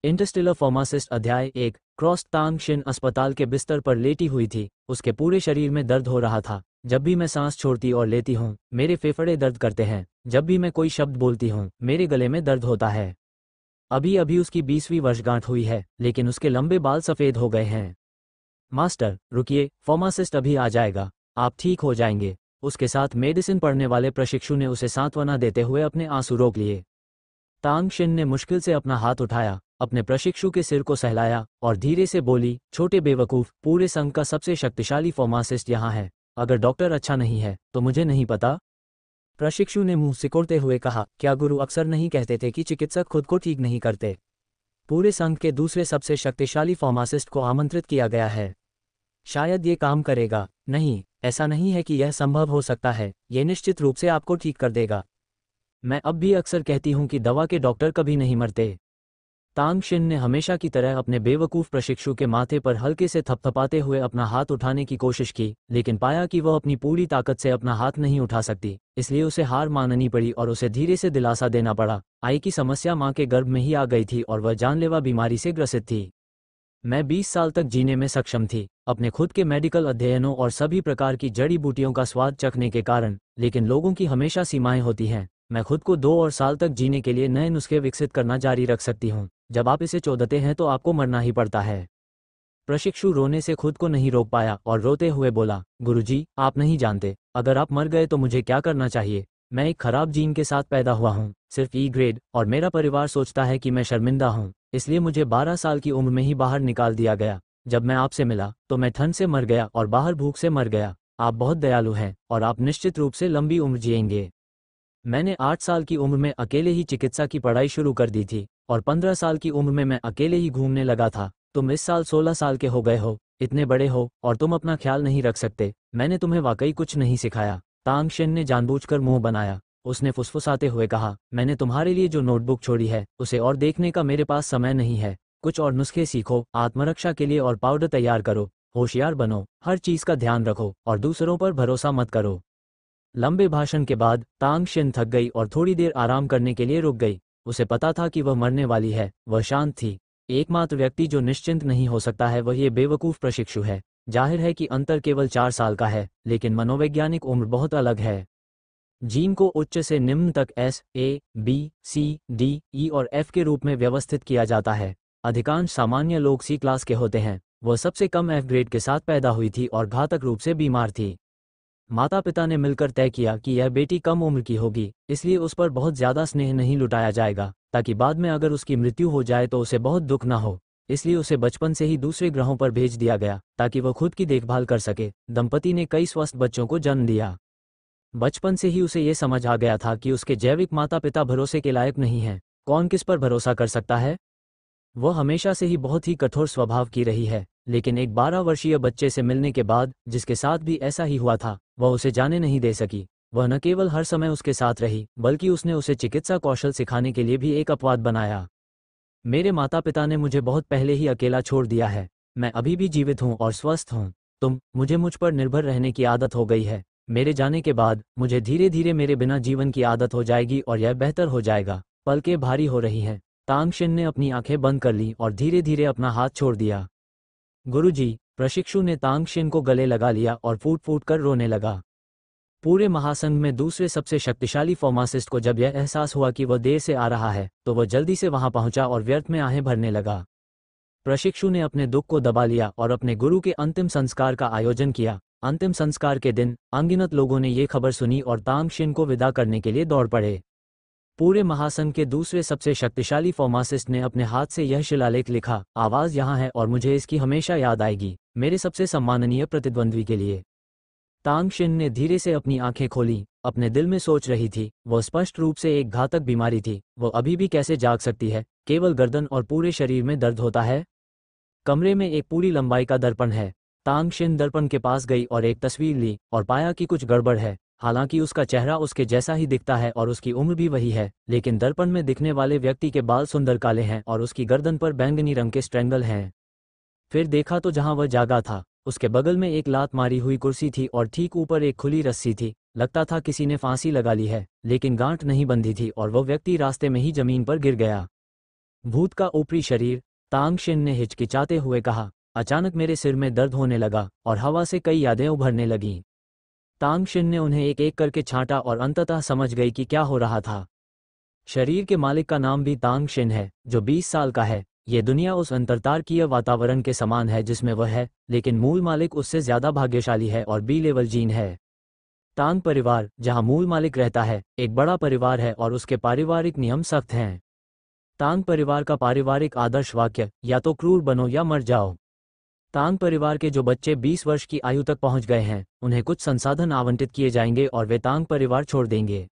Interstellar pharmacist अध्याय 1। Cross तांग Shin अस्पताल के बिस्तर पर लेटी हुई थी। उसके पूरे शरीर में दर्द हो रहा था। जब भी मैं सांस छोड़ती और लेती हूँ मेरे फेफड़े दर्द करते हैं। जब भी मैं कोई शब्द बोलती हूँ मेरे गले में दर्द होता है। अभी अभी उसकी 20वीं वर्षगांठ हुई है लेकिन उसके लंबे बाल सफ़ेद हो गए हैं। मास्टर रुकिए, फार्मासिस्ट अभी आ जाएगा, आप ठीक हो जाएंगे। उसके साथ मेडिसिन पढ़ने वाले प्रशिक्षु ने उसे सांत्वना देते हुए अपने आंसू रोक लिए। तांग शिन ने मुश्किल से अपना हाथ उठाया, अपने प्रशिक्षु के सिर को सहलाया और धीरे से बोली, छोटे बेवकूफ, पूरे संघ का सबसे शक्तिशाली फार्मासिस्ट यहाँ है। अगर डॉक्टर अच्छा नहीं है तो मुझे नहीं पता। प्रशिक्षु ने मुंह सिकोड़ते हुए कहा, क्या गुरु अक्सर नहीं कहते थे कि चिकित्सक खुद को ठीक नहीं करते? पूरे संघ के दूसरे सबसे शक्तिशाली फार्मासिस्ट को आमंत्रित किया गया है। शायद ये काम करेगा। नहीं, ऐसा नहीं है कि यह संभव हो सकता है। ये निश्चित रूप से आपको ठीक कर देगा। मैं अब भी अक्सर कहती हूँ कि दवा के डॉक्टर कभी नहीं मरते। तांग शिन ने हमेशा की तरह अपने बेवकूफ़ प्रशिक्षु के माथे पर हल्के से थपथपाते हुए अपना हाथ उठाने की कोशिश की, लेकिन पाया कि वह अपनी पूरी ताकत से अपना हाथ नहीं उठा सकती। इसलिए उसे हार माननी पड़ी और उसे धीरे से दिलासा देना पड़ा। आई की समस्या माँ के गर्भ में ही आ गई थी और वह जानलेवा बीमारी से ग्रसित थी। मैं 20 साल तक जीने में सक्षम थी, अपने खुद के मेडिकल अध्ययनों और सभी प्रकार की जड़ी बूटियों का स्वाद चखने के कारण। लेकिन लोगों की हमेशा सीमाएं होती हैं। मैं खुद को 2 और साल तक जीने के लिए नए नुस्खे विकसित करना जारी रख सकती हूँ। जब आप इसे चोदते हैं तो आपको मरना ही पड़ता है। प्रशिक्षु रोने से खुद को नहीं रोक पाया और रोते हुए बोला, गुरुजी, आप नहीं जानते, अगर आप मर गए तो मुझे क्या करना चाहिए? मैं एक खराब जीन के साथ पैदा हुआ हूँ, सिर्फ ई ग्रेड, और मेरा परिवार सोचता है कि मैं शर्मिंदा हूँ। इसलिए मुझे 12 साल की उम्र में ही बाहर निकाल दिया गया। जब मैं आपसे मिला तो मैं ठंड से मर गया और बाहर भूख से मर गया। आप बहुत दयालु हैं और आप निश्चित रूप से लंबी उम्र जिएंगे। मैंने 8 साल की उम्र में अकेले ही चिकित्सा की पढ़ाई शुरू कर दी थी और 15 साल की उम्र में मैं अकेले ही घूमने लगा था। तुम इस साल 16 साल के हो गए हो, इतने बड़े हो और तुम अपना ख्याल नहीं रख सकते। मैंने तुम्हें वाकई कुछ नहीं सिखाया। तांग शिन ने जानबूझकर मुंह बनाया। उसने फुसफुसाते हुए कहा, मैंने तुम्हारे लिए जो नोटबुक छोड़ी है उसे और देखने का मेरे पास समय नहीं है। कुछ और नुस्खे सीखो, आत्मरक्षा के लिए और पाउडर तैयार करो। होशियार बनो, हर चीज का ध्यान रखो और दूसरों पर भरोसा मत करो। लंबे भाषण के बाद तांग शिन थक गई और थोड़ी देर आराम करने के लिए रुक गई। उसे पता था कि वह मरने वाली है। वह शांत थी। एकमात्र व्यक्ति जो निश्चिंत नहीं हो सकता है वह ये बेवकूफ़ प्रशिक्षु है। जाहिर है कि अंतर केवल 4 साल का है, लेकिन मनोवैज्ञानिक उम्र बहुत अलग है। जीन को उच्च से निम्न तक S, A, B, C, D, E और F के रूप में व्यवस्थित किया जाता है। अधिकांश सामान्य लोग C क्लास के होते हैं। वह सबसे कम F ग्रेड के साथ पैदा हुई थी और घातक रूप से बीमार थी। माता पिता ने मिलकर तय किया कि यह बेटी कम उम्र की होगी, इसलिए उस पर बहुत ज़्यादा स्नेह नहीं लुटाया जाएगा, ताकि बाद में अगर उसकी मृत्यु हो जाए तो उसे बहुत दुख ना हो। इसलिए उसे बचपन से ही दूसरे ग्रहों पर भेज दिया गया ताकि वह खुद की देखभाल कर सके। दंपति ने कई स्वस्थ बच्चों को जन्म दिया। बचपन से ही उसे ये समझ आ गया था कि उसके जैविक माता पिता भरोसे के लायक नहीं हैं। कौन किस पर भरोसा कर सकता है? वह हमेशा से ही बहुत ही कठोर स्वभाव की रही है, लेकिन एक 12 वर्षीय बच्चे से मिलने के बाद जिसके साथ भी ऐसा ही हुआ था, वह उसे जाने नहीं दे सकी। वह न केवल हर समय उसके साथ रही, बल्कि उसने उसे चिकित्सा कौशल सिखाने के लिए भी एक अपवाद बनाया। मेरे माता पिता ने मुझे बहुत पहले ही अकेला छोड़ दिया है। मैं अभी भी जीवित हूँ और स्वस्थ हूँ। मुझे मुझ पर निर्भर रहने की आदत हो गई है। मेरे जाने के बाद मुझे धीरे धीरे मेरे बिना जीवन की आदत हो जाएगी और यह बेहतर हो जाएगा। पलकें भारी हो रही हैं। तांग शिन ने अपनी आंखें बंद कर ली और धीरे धीरे अपना हाथ छोड़ दिया। गुरुजी, प्रशिक्षु ने तांग शिन को गले लगा लिया और फूट फूट कर रोने लगा। पूरे महासंघ में दूसरे सबसे शक्तिशाली फार्मासिस्ट को जब यह एहसास हुआ कि वह देर से आ रहा है तो वह जल्दी से वहां पहुंचा और व्यर्थ में आहें भरने लगा। प्रशिक्षु ने अपने दुख को दबा लिया और अपने गुरु के अंतिम संस्कार का आयोजन किया। अंतिम संस्कार के दिन अनगिनत लोगों ने ये खबर सुनी और तांग शिन को विदा करने के लिए दौड़ पड़े। पूरे महासंघ के दूसरे सबसे शक्तिशाली फार्मासिस्ट ने अपने हाथ से यह शिलालेख लिखा, आवाज़ यहाँ है और मुझे इसकी हमेशा याद आएगी, मेरे सबसे सम्माननीय प्रतिद्वंद्वी के लिए। तांग शिन ने धीरे से अपनी आंखें खोली। अपने दिल में सोच रही थी, वह स्पष्ट रूप से एक घातक बीमारी थी। वह अभी भी कैसे जाग सकती है? केवल गर्दन और पूरे शरीर में दर्द होता है। कमरे में एक पूरी लंबाई का दर्पण है। तांग शिन दर्पण के पास गई और एक तस्वीर ली और पाया कि कुछ गड़बड़ है। हालांकि उसका चेहरा उसके जैसा ही दिखता है और उसकी उम्र भी वही है, लेकिन दर्पण में दिखने वाले व्यक्ति के बाल सुंदर काले हैं और उसकी गर्दन पर बैंगनी रंग के स्ट्रैंगल हैं। फिर देखा तो जहां वह जागा था उसके बगल में एक लात मारी हुई कुर्सी थी और ठीक ऊपर एक खुली रस्सी थी। लगता था किसी ने फांसी लगा ली है, लेकिन गांठ नहीं बंधी थी और वह व्यक्ति रास्ते में ही जमीन पर गिर गया। भूत का ऊपरी शरीर, तांग शिन ने हिचकिचाते हुए कहा। अचानक मेरे सिर में दर्द होने लगा और हवा से कई यादें उभरने लगीं। तांग शिन ने उन्हें एक एक करके छांटा और अंततः समझ गई कि क्या हो रहा था। शरीर के मालिक का नाम भी तांग शिन है, जो 20 साल का है। ये दुनिया उस अंतरतारकीय वातावरण के समान है जिसमें वह है, लेकिन मूल मालिक उससे ज्यादा भाग्यशाली है और बी लेवल जीन है। तांग परिवार, जहां मूल मालिक रहता है, एक बड़ा परिवार है और उसके पारिवारिक नियम सख्त हैं। तांग परिवार का पारिवारिक आदर्श वाक्य, या तो क्रूर बनो या मर जाओ। तांग परिवार के जो बच्चे 20 वर्ष की आयु तक पहुंच गए हैं, उन्हें कुछ संसाधन आवंटित किए जाएंगे और वे तांग परिवार छोड़ देंगे।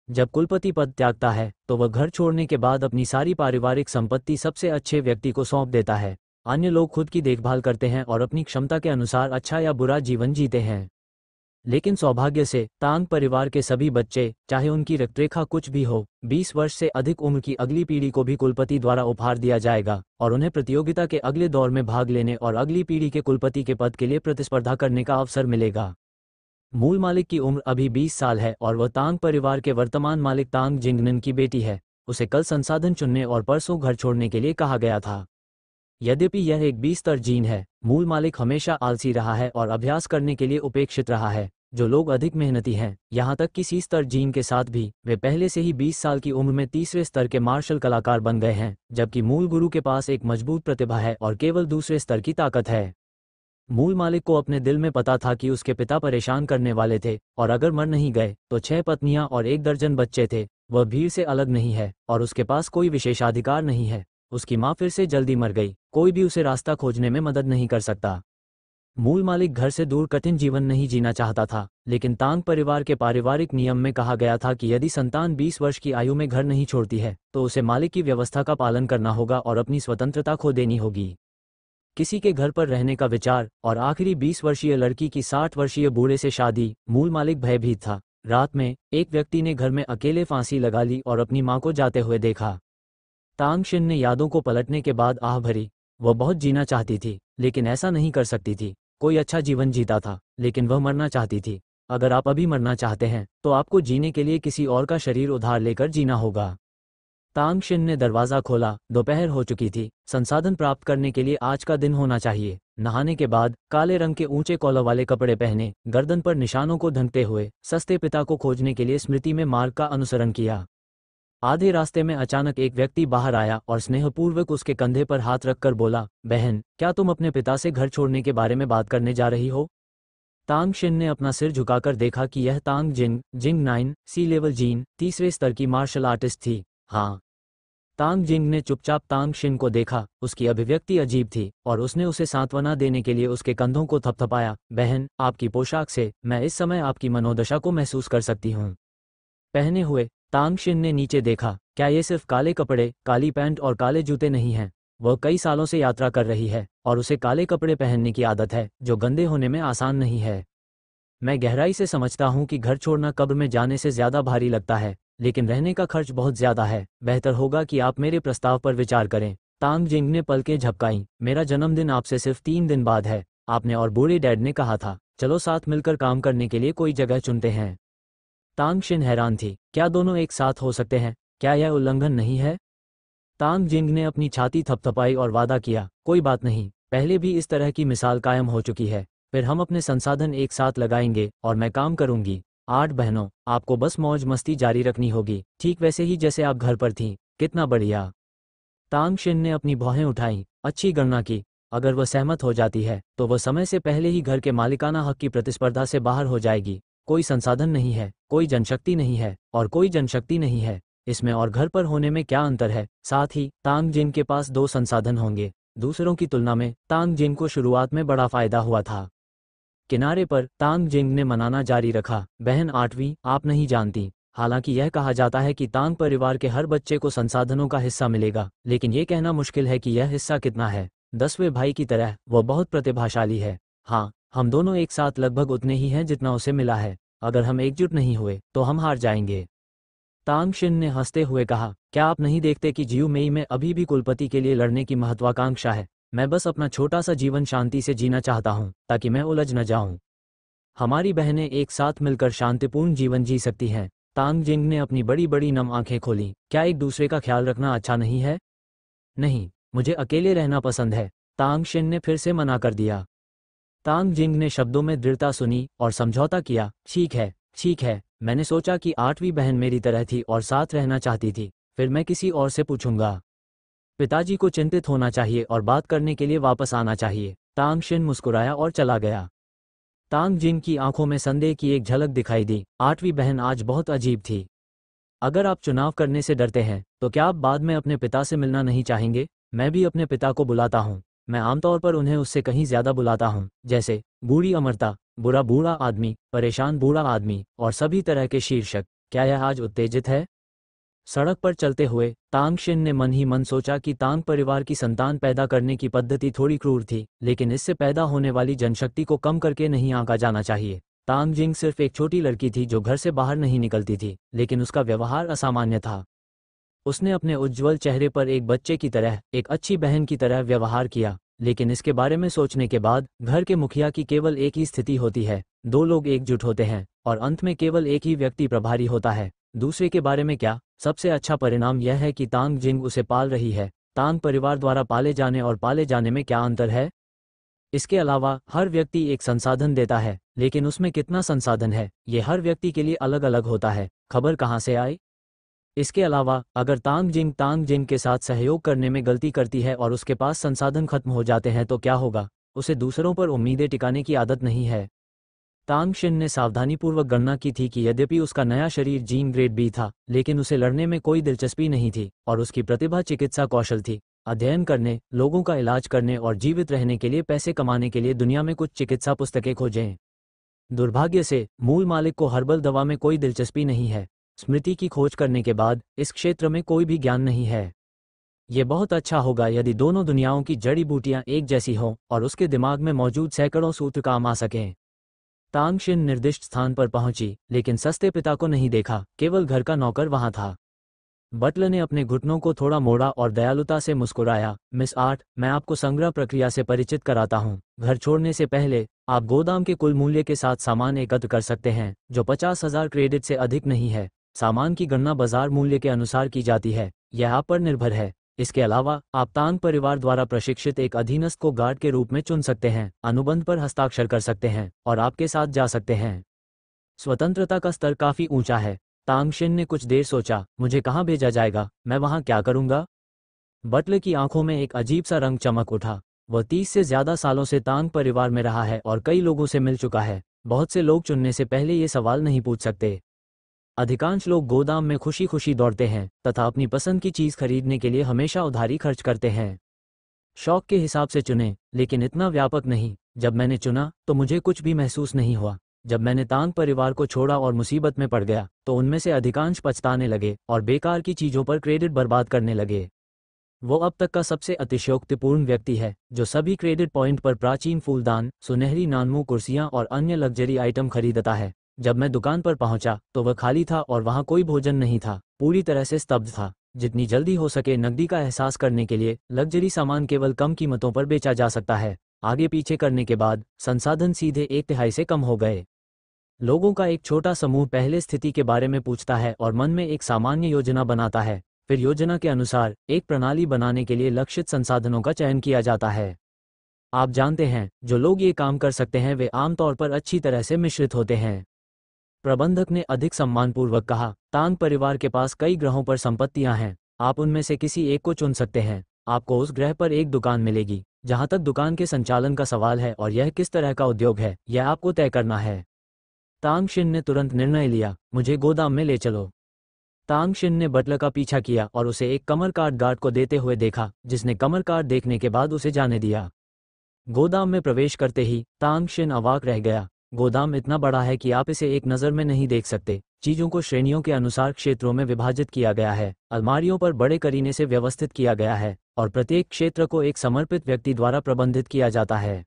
जब कुलपति पद त्यागता है तो वह घर छोड़ने के बाद अपनी सारी पारिवारिक संपत्ति सबसे अच्छे व्यक्ति को सौंप देता है। अन्य लोग खुद की देखभाल करते हैं और अपनी क्षमता के अनुसार अच्छा या बुरा जीवन जीते हैं। लेकिन सौभाग्य से तांग परिवार के सभी बच्चे, चाहे उनकी रक्तरेखा कुछ भी हो, 20 वर्ष से अधिक उम्र की अगली पीढ़ी को भी कुलपति द्वारा उपहार दिया जाएगा और उन्हें प्रतियोगिता के अगले दौर में भाग लेने और अगली पीढ़ी के कुलपति के पद के लिए प्रतिस्पर्धा करने का अवसर मिलेगा। मूल मालिक की उम्र अभी 20 साल है और वह तांग परिवार के वर्तमान मालिक तांग जिंगनन की बेटी है। उसे कल संसाधन चुनने और परसों घर छोड़ने के लिए कहा गया था। यद्यपि यह एक 20 स्तर जीन है, मूल मालिक हमेशा आलसी रहा है और अभ्यास करने के लिए उपेक्षित रहा है। जो लोग अधिक मेहनती हैं, यहाँ तक कि सी स्तर जीन के साथ भी, वे पहले से ही 20 साल की उम्र में तीसरे स्तर के मार्शल कलाकार बन गए हैं, जबकि मूल गुरु के पास एक मजबूत प्रतिभा है और केवल दूसरे स्तर की ताकत है। मूल मालिक को अपने दिल में पता था कि उसके पिता परेशान करने वाले थे और अगर मर नहीं गए तो 6 पत्नियां और 1 दर्जन बच्चे थे। वह भीड़ से अलग नहीं है और उसके पास कोई विशेषाधिकार नहीं है। उसकी माँ फिर से जल्दी मर गई, कोई भी उसे रास्ता खोजने में मदद नहीं कर सकता। मूल मालिक घर से दूर कठिन जीवन नहीं जीना चाहता था, लेकिन तांग परिवार के पारिवारिक नियम में कहा गया था कि यदि संतान 20 वर्ष की आयु में घर नहीं छोड़ती है तो उसे मालिक की व्यवस्था का पालन करना होगा और अपनी स्वतंत्रता खो देनी होगी। किसी के घर पर रहने का विचार और आखिरी 20 वर्षीय लड़की की 60 वर्षीय बूढ़े से शादी, मूल मालिक भयभीत था। रात में एक व्यक्ति ने घर में अकेले फांसी लगा ली और अपनी मां को जाते हुए देखा। तांग शिन ने यादों को पलटने के बाद आह भरी। वह बहुत जीना चाहती थी, लेकिन ऐसा नहीं कर सकती थी। कोई अच्छा जीवन जीता था, लेकिन वह मरना चाहती थी। अगर आप अभी मरना चाहते हैं तो आपको जीने के लिए किसी और का शरीर उधार लेकर जीना होगा। तांग शिन ने दरवाज़ा खोला। दोपहर हो चुकी थी। संसाधन प्राप्त करने के लिए आज का दिन होना चाहिए। नहाने के बाद काले रंग के ऊंचे कॉलर वाले कपड़े पहने, गर्दन पर निशानों को ढंकते हुए सस्ते पिता को खोजने के लिए स्मृति में मार्ग का अनुसरण किया। आधे रास्ते में अचानक एक व्यक्ति बाहर आया और स्नेहपूर्वक उसके कंधे पर हाथ रखकर बोला, बहन, क्या तुम अपने पिता से घर छोड़ने के बारे में बात करने जा रही हो? तांग शिन ने अपना सिर झुकाकर देखा कि यह तांग जिंग 9 सी लेवल जीन, तीसरे स्तर की मार्शल आर्टिस्ट थी। हाँ। तांग जिंग ने चुपचाप तांग शिन को देखा। उसकी अभिव्यक्ति अजीब थी और उसने उसे सांत्वना देने के लिए उसके कंधों को थपथपाया। बहन, आपकी पोशाक से मैं इस समय आपकी मनोदशा को महसूस कर सकती हूँ। पहने हुए तांग शिन ने नीचे देखा। क्या ये सिर्फ काले कपड़े, काली पैंट और काले जूते नहीं हैं? वह कई सालों से यात्रा कर रही है और उसे काले कपड़े पहनने की आदत है, जो गंदे होने में आसान नहीं है। मैं गहराई से समझता हूँ कि घर छोड़ना कब्र में जाने से ज्यादा भारी लगता है, लेकिन रहने का खर्च बहुत ज्यादा है। बेहतर होगा कि आप मेरे प्रस्ताव पर विचार करें। तांग जिंग ने पलकें झपकाईं। मेरा जन्मदिन आपसे सिर्फ 3 दिन बाद है। आपने और बूढ़े डैड ने कहा था, चलो साथ मिलकर काम करने के लिए कोई जगह चुनते हैं। तांग शिन हैरान थी। क्या दोनों एक साथ हो सकते हैं? क्या यह उल्लंघन नहीं है? तांग जिंग ने अपनी छाती थपथपाई और वादा किया, कोई बात नहीं, पहले भी इस तरह की मिसाल कायम हो चुकी है। फिर हम अपने संसाधन एक साथ लगाएंगे और मैं काम करूंगी। 8 बहनों, आपको बस मौज मस्ती जारी रखनी होगी, ठीक वैसे ही जैसे आप घर पर थीं। कितना बढ़िया। तांग शिन ने अपनी भौहें उठाईं। अच्छी गणना की। अगर वह सहमत हो जाती है तो वह समय से पहले ही घर के मालिकाना हक की प्रतिस्पर्धा से बाहर हो जाएगी। कोई संसाधन नहीं है, कोई जनशक्ति नहीं है और कोई जनशक्ति नहीं है। इसमें और घर पर होने में क्या अंतर है? साथ ही तांग जिन के पास 2 संसाधन होंगे। दूसरों की तुलना में तांग जिन को शुरुआत में बड़ा फायदा हुआ था। किनारे पर तांग जिंग ने मनाना जारी रखा, बहन 8वीं, आप नहीं जानती। हालांकि यह कहा जाता है कि तांग परिवार के हर बच्चे को संसाधनों का हिस्सा मिलेगा, लेकिन यह कहना मुश्किल है कि यह हिस्सा कितना है। 10वें भाई की तरह वह बहुत प्रतिभाशाली है। हाँ, हम दोनों एक साथ लगभग उतने ही हैं जितना उसे मिला है। अगर हम एकजुट नहीं हुए तो हम हार जाएंगे। तांग शिन ने हंसते हुए कहा, क्या आप नहीं देखते कि जियू मेई में अभी भी कुलपति के लिए लड़ने की महत्वाकांक्षा है? मैं बस अपना छोटा सा जीवन शांति से जीना चाहता हूँ, ताकि मैं उलझ न जाऊं। हमारी बहनें एक साथ मिलकर शांतिपूर्ण जीवन जी सकती हैं। तांग जिंग ने अपनी बड़ी बड़ी नम आंखें खोलीं। क्या एक दूसरे का ख्याल रखना अच्छा नहीं है? नहीं, मुझे अकेले रहना पसंद है, तांग शिन ने फिर से मना कर दिया। तांग जिंग ने शब्दों में दृढ़ता सुनी और समझौता किया। ठीक है, मैंने सोचा कि 8वीं बहन मेरी तरह थी और साथ रहना चाहती थी, फिर मैं किसी और से पूछूंगा। पिताजी को चिंतित होना चाहिए और बात करने के लिए वापस आना चाहिए। तांग शिन मुस्कुराया और चला गया। तांग जिंग की आंखों में संदेह की एक झलक दिखाई दी। 8वीं बहन आज बहुत अजीब थी। अगर आप चुनाव करने से डरते हैं तो क्या आप बाद में अपने पिता से मिलना नहीं चाहेंगे? मैं भी अपने पिता को बुलाता हूँ। मैं आमतौर पर उन्हें उससे कहीं ज्यादा बुलाता हूँ, जैसे बूढ़ी अमरता, बुरा बूढ़ा आदमी, परेशान बूढ़ा आदमी और सभी तरह के शीर्षक। क्या यह आज उत्तेजित है? सड़क पर चलते हुए तांग शिन ने मन ही मन सोचा कि तांग परिवार की संतान पैदा करने की पद्धति थोड़ी क्रूर थी, लेकिन इससे पैदा होने वाली जनशक्ति को कम करके नहीं आंका जाना चाहिए। तांग जिंग सिर्फ एक छोटी लड़की थी जो घर से बाहर नहीं निकलती थी, लेकिन उसका व्यवहार असामान्य था। उसने अपने उज्ज्वल चेहरे पर एक बच्चे की तरह, एक अच्छी बहन की तरह व्यवहार किया, लेकिन इसके बारे में सोचने के बाद घर के मुखिया की केवल एक ही स्थिति होती है, दो लोग एकजुट होते हैं और अंत में केवल एक ही व्यक्ति प्रभारी होता है। दूसरे के बारे में क्या? सबसे अच्छा परिणाम यह है कि तांग जिंग उसे पाल रही है। तांग परिवार द्वारा पाले जाने और पाले जाने में क्या अंतर है? इसके अलावा हर व्यक्ति एक संसाधन देता है, लेकिन उसमें कितना संसाधन है ये हर व्यक्ति के लिए अलग अलग होता है। खबर कहाँ से आई? इसके अलावा अगर तांग जिंग के साथ सहयोग करने में गलती करती है और उसके पास संसाधन खत्म हो जाते हैं तो क्या होगा? उसे दूसरों पर उम्मीदें टिकाने की आदत नहीं है। तांग शिन ने सावधानीपूर्वक गणना की थी कि यद्यपि उसका नया शरीर जीन ग्रेड बी था, लेकिन उसे लड़ने में कोई दिलचस्पी नहीं थी और उसकी प्रतिभा चिकित्सा कौशल थी। अध्ययन करने, लोगों का इलाज करने और जीवित रहने के लिए पैसे कमाने के लिए दुनिया में कुछ चिकित्सा पुस्तकें खोजें। दुर्भाग्य से मूल मालिक को हर्बल दवा में कोई दिलचस्पी नहीं है। स्मृति की खोज करने के बाद इस क्षेत्र में कोई भी ज्ञान नहीं है। ये बहुत अच्छा होगा यदि दोनों दुनियाओं की जड़ी बूटियां एक जैसी हों और उसके दिमाग में मौजूद सैकड़ों सूत्र काम आ सकें। तांग शिन निर्दिष्ट स्थान पर पहुंची, लेकिन सस्ते पिता को नहीं देखा, केवल घर का नौकर वहां था। बटलर ने अपने घुटनों को थोड़ा मोड़ा और दयालुता से मुस्कुराया। मिस आर्ट, मैं आपको संग्रह प्रक्रिया से परिचित कराता हूं। घर छोड़ने से पहले आप गोदाम के कुल मूल्य के साथ सामान एकत्र कर सकते हैं, जो 50,000 क्रेडिट से अधिक नहीं है। सामान की गणना बाजार मूल्य के अनुसार की जाती है, यह आप पर निर्भर है। इसके अलावा आप तांग परिवार द्वारा प्रशिक्षित एक अधीनस्थ को गार्ड के रूप में चुन सकते हैं, अनुबंध पर हस्ताक्षर कर सकते हैं और आपके साथ जा सकते हैं। स्वतंत्रता का स्तर काफी ऊंचा है। तांग शिन ने कुछ देर सोचा, मुझे कहाँ भेजा जाएगा? मैं वहां क्या करूंगा? बटलर की आंखों में एक अजीब सा रंग चमक उठा। वह 30 से ज्यादा सालों से तांग परिवार में रहा है और कई लोगों से मिल चुका है। बहुत से लोग चुनने से पहले ये सवाल नहीं पूछ सकते। अधिकांश लोग गोदाम में खुशी खुशी दौड़ते हैं तथा अपनी पसंद की चीज खरीदने के लिए हमेशा उधारी खर्च करते हैं। शौक के हिसाब से चुने, लेकिन इतना व्यापक नहीं। जब मैंने चुना तो मुझे कुछ भी महसूस नहीं हुआ। जब मैंने तांग परिवार को छोड़ा और मुसीबत में पड़ गया तो उनमें से अधिकांश पछताने लगे और बेकार की चीजों पर क्रेडिट बर्बाद करने लगे। वो अब तक का सबसे अतिशयोक्तिपूर्ण व्यक्ति है जो सभी क्रेडिट पॉइंट पर प्राचीन फूलदान, सुनहरी नानमू कुर्सियां और अन्य लग्जरी आइटम खरीदता है। जब मैं दुकान पर पहुंचा तो वह खाली था और वहां कोई भोजन नहीं था, पूरी तरह से स्तब्ध था। जितनी जल्दी हो सके नकदी का एहसास करने के लिए लग्जरी सामान केवल कम कीमतों पर बेचा जा सकता है। आगे पीछे करने के बाद संसाधन सीधे 1/3 से कम हो गए। लोगों का एक छोटा समूह पहले स्थिति के बारे में पूछता है और मन में एक सामान्य योजना बनाता है। फिर योजना के अनुसार एक प्रणाली बनाने के लिए लक्षित संसाधनों का चयन किया जाता है। आप जानते हैं, जो लोग ये काम कर सकते हैं वे आमतौर पर अच्छी तरह से मिश्रित होते हैं। प्रबंधक ने अधिक सम्मानपूर्वक कहा, तांग परिवार के पास कई ग्रहों पर संपत्तियां हैं। आप उनमें से किसी एक को चुन सकते हैं। आपको उस ग्रह पर एक दुकान मिलेगी। जहां तक दुकान के संचालन का सवाल है और यह किस तरह का उद्योग है, यह आपको तय करना है। तांग शिन ने तुरंत निर्णय लिया, मुझे गोदाम में ले चलो। तांग शिन ने बटलर का पीछा किया और उसे एक कमर कार्ड गार्ड को देते हुए देखा, जिसने कमर कार्ड देखने के बाद उसे जाने दिया। गोदाम में प्रवेश करते ही तांग शिन अवाक रह गया। गोदाम इतना बड़ा है कि आप इसे एक नज़र में नहीं देख सकते। चीजों को श्रेणियों के अनुसार क्षेत्रों में विभाजित किया गया है, अलमारियों पर बड़े करीने से व्यवस्थित किया गया है और प्रत्येक क्षेत्र को एक समर्पित व्यक्ति द्वारा प्रबंधित किया जाता है।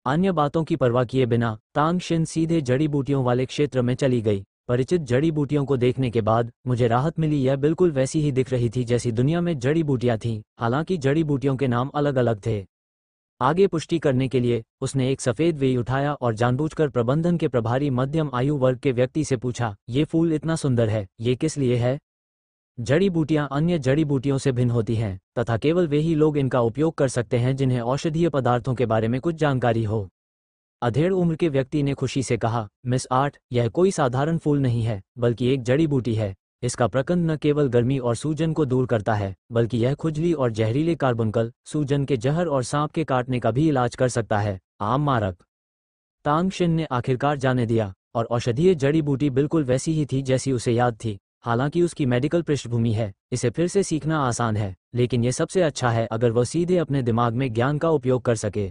अन्य बातों की परवाह किए बिना तांग शिन सीधे जड़ी बूटियों वाले क्षेत्र में चली गई। परिचित जड़ी बूटियों को देखने के बाद मुझे राहत मिली। यह बिल्कुल वैसी ही दिख रही थी जैसी दुनिया में जड़ी बूटियां थीं, हालांकि जड़ी बूटियों के नाम अलग अलग थे। आगे पुष्टि करने के लिए उसने एक सफेद वेई उठाया और जानबूझकर प्रबंधन के प्रभारी मध्यम आयु वर्ग के व्यक्ति से पूछा, ये फूल इतना सुंदर है, ये किस लिए है? जड़ी बूटियां अन्य जड़ी बूटियों से भिन्न होती हैं तथा केवल वे ही लोग इनका उपयोग कर सकते हैं जिन्हें औषधीय पदार्थों के बारे में कुछ जानकारी हो। अधेड़ उम्र के व्यक्ति ने खुशी से कहा, मिस आर्ट, यह कोई साधारण फूल नहीं है बल्कि एक जड़ी बूटी है। इसका प्रकंद न केवल गर्मी और सूजन को दूर करता है बल्कि यह खुजली और जहरीले कार्बुनकल, सूजन के जहर और सांप के काटने का भी इलाज कर सकता है। आम मारक। तांग शिन ने आखिरकार जाने दिया और औषधीय जड़ी बूटी बिल्कुल वैसी ही थी जैसी उसे याद थी। हालांकि उसकी मेडिकल पृष्ठभूमि है, इसे फिर से सीखना आसान है, लेकिन यह सबसे अच्छा है अगर वह सीधे अपने दिमाग में ज्ञान का उपयोग कर सके।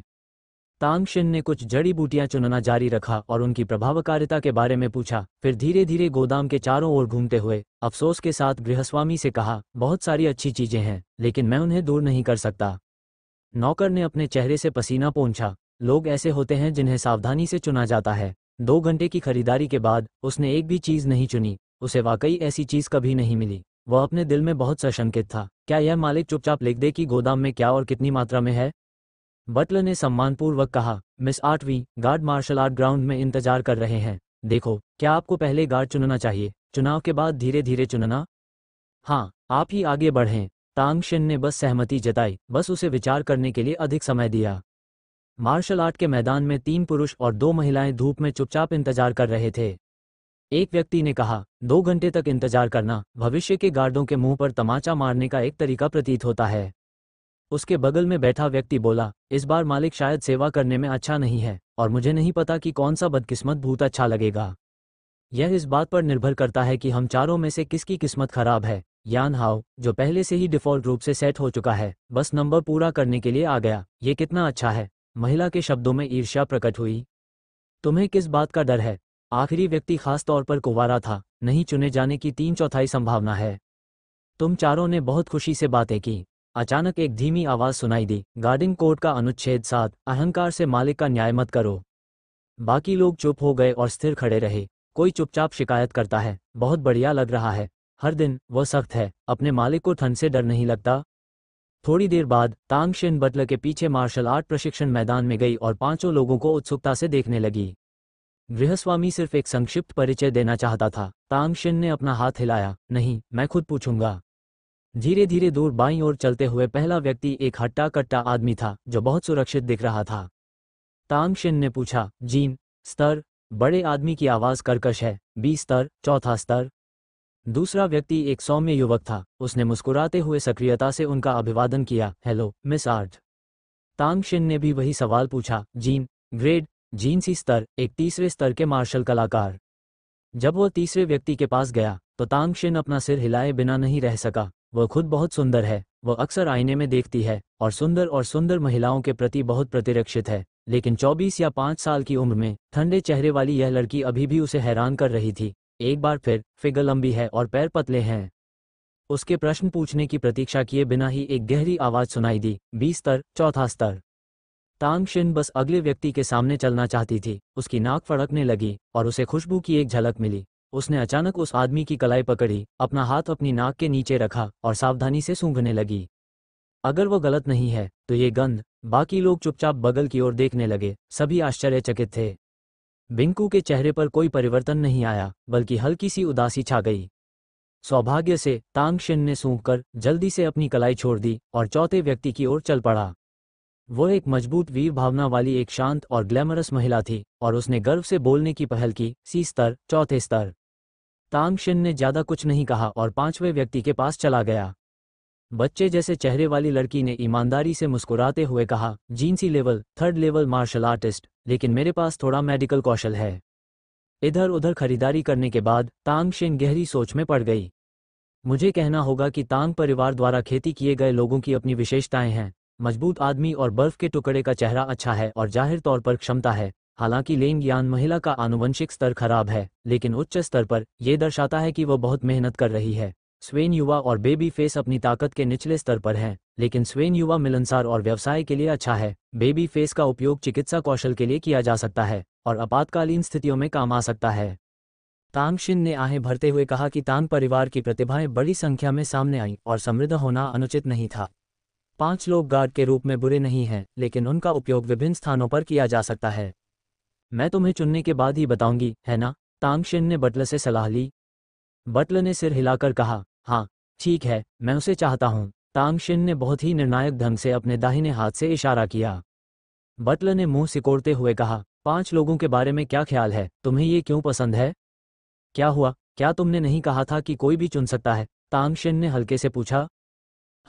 तांग शिन ने कुछ जड़ी बूटियां चुनना जारी रखा और उनकी प्रभावकारिता के बारे में पूछा, फिर धीरे धीरे गोदाम के चारों ओर घूमते हुए अफसोस के साथ गृहस्वामी से कहा, बहुत सारी अच्छी चीजें हैं लेकिन मैं उन्हें दूर नहीं कर सकता। नौकर ने अपने चेहरे से पसीना पोंछा। लोग ऐसे होते हैं जिन्हें सावधानी से चुना जाता है। 2 घंटे की खरीदारी के बाद उसने एक भी चीज नहीं चुनी। उसे वाकई ऐसी चीज कभी नहीं मिली। वह अपने दिल में बहुत सशंकित था। क्या यह मालिक चुपचाप लिख दे कि गोदाम में क्या और कितनी मात्रा में है? बटलर ने सम्मानपूर्वक कहा, मिस आठवीं, गार्ड मार्शल आर्ट ग्राउंड में इंतजार कर रहे हैं। देखो, क्या आपको पहले गार्ड चुनना चाहिए, चुनाव के बाद धीरे धीरे चुनना? हाँ, आप ही आगे बढ़ें। तांग शिन ने बस सहमति जताई, बस उसे विचार करने के लिए अधिक समय दिया। मार्शल आर्ट के मैदान में 3 पुरुष और 2 महिलाएं धूप में चुपचाप इंतजार कर रहे थे। एक व्यक्ति ने कहा, 2 घंटे तक इंतजार करना भविष्य के गार्डों के मुंह पर तमाचा मारने का एक तरीका प्रतीत होता है। उसके बगल में बैठा व्यक्ति बोला, इस बार मालिक शायद सेवा करने में अच्छा नहीं है और मुझे नहीं पता कि कौन सा बदकिस्मत भूत अच्छा लगेगा। यह इस बात पर निर्भर करता है कि हम चारों में से किसकी किस्मत खराब है। यान हाओ, जो पहले से ही डिफ़ॉल्ट रूप से सेट हो चुका है, बस नंबर पूरा करने के लिए आ गया। ये कितना अच्छा है। महिला के शब्दों में ईर्ष्या प्रकट हुई। तुम्हें किस बात का डर है? आखिरी व्यक्ति खास तौर पर कुंवारा था। नहीं चुने जाने की 3/4 संभावना है। तुम चारों ने बहुत खुशी से बातें की। अचानक एक धीमी आवाज सुनाई दी, गार्डिंग कोड का अनुच्छेद 7, अहंकार से मालिक का न्याय मत करो। बाकी लोग चुप हो गए और स्थिर खड़े रहे। कोई चुपचाप शिकायत करता है, बहुत बढ़िया लग रहा है। हर दिन वह सख्त है। अपने मालिक को ठंड से डर नहीं लगता? थोड़ी देर बाद तांग शिन बटलर के पीछे मार्शल आर्ट प्रशिक्षण मैदान में गई और 5 लोगों को उत्सुकता से देखने लगी। गृहस्वामी सिर्फ एक संक्षिप्त परिचय देना चाहता था। तांग शिन ने अपना हाथ हिलाया, नहीं, मैं खुद पूछूंगा। धीरे धीरे दूर बाईं ओर चलते हुए पहला व्यक्ति एक हट्टा कट्टा आदमी था जो बहुत सुरक्षित दिख रहा था। तांग शिन ने पूछा, जीन स्तर? बड़े आदमी की आवाज कर्कश है। 20 स्तर, चौथा स्तर। दूसरा व्यक्ति एक सौम्य युवक था। उसने मुस्कुराते हुए सक्रियता से उनका अभिवादन किया, हेलो मिस आर्ट। तांग शिन ने भी वही सवाल पूछा, जीन ग्रेड? जीन सी स्तर, एक तीसरे स्तर के मार्शल कलाकार। जब वह तीसरे व्यक्ति के पास गया तो तांग शिन अपना सिर हिलाए बिना नहीं रह सका। वह खुद बहुत सुंदर है। वह अक्सर आईने में देखती है और सुंदर महिलाओं के प्रति बहुत प्रतिरक्षित है, लेकिन 24 या 5 साल की उम्र में ठंडे चेहरे वाली यह लड़की अभी भी उसे हैरान कर रही थी। एक बार फिर, फिगर लंबी है और पैर पतले हैं। उसके प्रश्न पूछने की प्रतीक्षा किए बिना ही एक गहरी आवाज सुनाई दी, 20 स्तर, चौथा स्तर। तांग शिन बस अगले व्यक्ति के सामने चलना चाहती थी। उसकी नाक फड़कने लगी और उसे खुशबू की एक झलक मिली। उसने अचानक उस आदमी की कलाई पकड़ी, अपना हाथ अपनी नाक के नीचे रखा और सावधानी से सूंघने लगी। अगर वह गलत नहीं है तो ये गंध। बाकी लोग चुपचाप बगल की ओर देखने लगे। सभी आश्चर्यचकित थे। बिंकू के चेहरे पर कोई परिवर्तन नहीं आया, बल्कि हल्की सी उदासी छा गई। सौभाग्य से तांग शिन ने सूंघकर जल्दी से अपनी कलाई छोड़ दी और चौथे व्यक्ति की ओर चल पड़ा। वो एक मजबूत वीर भावना वाली एक शांत और ग्लैमरस महिला थी और उसने गर्व से बोलने की पहल की, सी स्तर, चौथे स्तर। तांग शिन ने ज्यादा कुछ नहीं कहा और 5वें व्यक्ति के पास चला गया। बच्चे जैसे चेहरे वाली लड़की ने ईमानदारी से मुस्कुराते हुए कहा, जीन्सी level, 3rd level martial artist, लेकिन मेरे पास थोड़ा मेडिकल कौशल है। इधर उधर खरीदारी करने के बाद तांग शिन गहरी सोच में पड़ गई। मुझे कहना होगा कि तांग परिवार द्वारा खेती किए गए लोगों की अपनी विशेषताएं हैं। मजबूत आदमी और बर्फ के टुकड़े का चेहरा अच्छा है और जाहिर तौर पर क्षमता है। हालांकि लेंग यान महिला का आनुवंशिक स्तर खराब है, लेकिन उच्च स्तर पर यह दर्शाता है कि वह बहुत मेहनत कर रही है। स्वेन युवा और बेबी फेस अपनी ताकत के निचले स्तर पर हैं, लेकिन स्वेन युवा मिलनसार और व्यवसाय के लिए अच्छा है। बेबी फेस का उपयोग चिकित्सा कौशल के लिए किया जा सकता है और आपातकालीन स्थितियों में काम आ सकता है। तांग शिन ने आहें भरते हुए कहा कि तांग परिवार की प्रतिभाएं बड़ी संख्या में सामने आईं और समृद्ध होना अनुचित नहीं था। 5 लोग गार्ड के रूप में बुरे नहीं हैं, लेकिन उनका उपयोग विभिन्न स्थानों पर किया जा सकता है। मैं तुम्हें चुनने के बाद ही बताऊंगी, है ना? तांग शिन ने बटलर से सलाह ली। बटलर ने सिर हिलाकर कहा, हाँ। ठीक है, मैं उसे चाहता हूँ। तांग शिन ने बहुत ही निर्णायक ढंग से अपने दाहिने हाथ से इशारा किया। बटलर ने मुंह सिकोड़ते हुए कहा, 5 लोगों के बारे में क्या ख्याल है? तुम्हें ये क्यों पसंद है? क्या हुआ? क्या तुमने नहीं कहा था कि कोई भी चुन सकता है? तांग शिन ने हल्के से पूछा।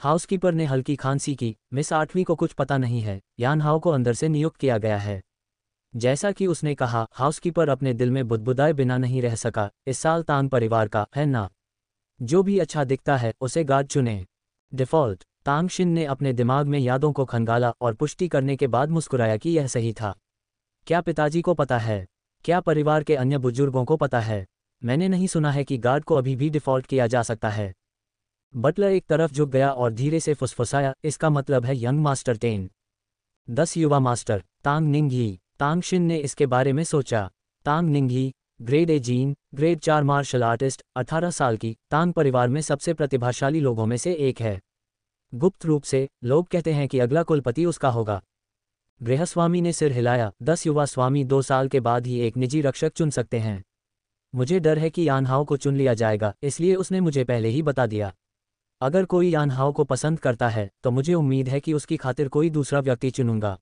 हाउसकीपर ने हल्की खांसी की। मिस आठवीं को कुछ पता नहीं है। यान हाओ को अंदर से नियुक्त किया गया है। जैसा कि उसने कहा, हाउसकीपर अपने दिल में बुदबुदाए बिना नहीं रह सका। इस साल तांग परिवार का है ना? जो भी अच्छा दिखता है उसे गार्ड चुने। डिफ़ॉल्ट। तांग शिन ने अपने दिमाग में यादों को खंगाला और पुष्टि करने के बाद मुस्कुराया कि यह सही था। क्या पिताजी को पता है? क्या परिवार के अन्य बुजुर्गों को पता है? मैंने नहीं सुना है कि गार्ड को अभी भी डिफ़ॉल्ट किया जा सकता है। बटलर एक तरफ झुक गया और धीरे से फुसफुसाया, इसका मतलब है यंग मास्टर 10। 10 युवा मास्टर। तांग निंगही। तांग शिन ने इसके बारे में सोचा। तांग निंगही, ग्रेड ए जीन, ग्रेड 4 मार्शल आर्टिस्ट, 18 साल की, तांग परिवार में सबसे प्रतिभाशाली लोगों में से एक है। गुप्त रूप से, लोग कहते हैं कि अगला कुलपति उसका होगा। गृहस्वामी ने सिर हिलाया। 10 युवा स्वामी 2 साल के बाद ही एक निजी रक्षक चुन सकते हैं। मुझे डर है कि यान हाओ को चुन लिया जाएगा, इसलिए उसने मुझे पहले ही बता दिया। अगर कोई यान हाओ को पसंद करता है तो मुझे उम्मीद है कि उसकी खातिर कोई दूसरा व्यक्ति चुनूंगा।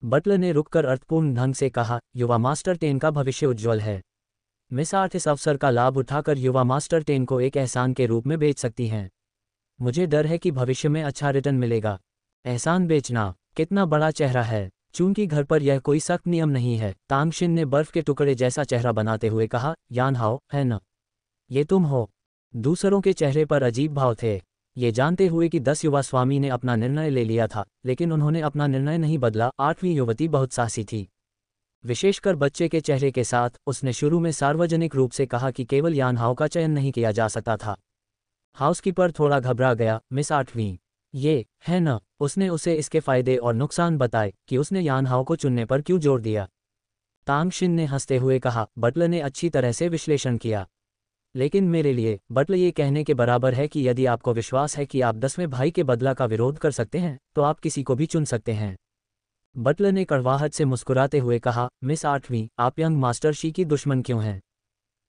बटलर ने रुककर अर्थपूर्ण ढंग से कहा, युवा मास्टर 10 का भविष्य उज्ज्वल है। मिस आर्ट इस अवसर का लाभ उठाकर युवा मास्टर 10 को एक एहसान के रूप में बेच सकती हैं। मुझे डर है कि भविष्य में अच्छा रिटर्न मिलेगा। एहसान बेचना कितना बड़ा चेहरा है। चूंकि घर पर यह कोई सख्त नियम नहीं है, तांग शिन ने बर्फ के टुकड़े जैसा चेहरा बनाते हुए कहा, यान हाओ, है न? ये तुम हो? दूसरों के चेहरे पर अजीब भाव थे, ये जानते हुए कि 10 युवा स्वामी ने अपना निर्णय ले लिया था, लेकिन उन्होंने अपना निर्णय नहीं बदला। 8वीं युवती बहुत साहसी थी, विशेषकर बच्चे के चेहरे के साथ। उसने शुरू में सार्वजनिक रूप से कहा कि केवल यान हाओ का चयन नहीं किया जा सकता था। हाउसकीपर थोड़ा घबरा गया। मिस 8वीं, ये है न? उसने उसे इसके फायदे और नुकसान बताए कि उसने यान हाओ को चुनने पर क्यों जोर दिया। तांग शिन ने हंसते हुए कहा, बटलर ने अच्छी तरह से विश्लेषण किया। लेकिन मेरे लिए, बटलर ये कहने के बराबर है कि यदि आपको विश्वास है कि आप 10वें भाई के बदला का विरोध कर सकते हैं, तो आप किसी को भी चुन सकते हैं। बटलर ने कड़वाहट से मुस्कुराते हुए कहा, मिस 8वीं, आप यंग मास्टर शी की दुश्मन क्यों हैं?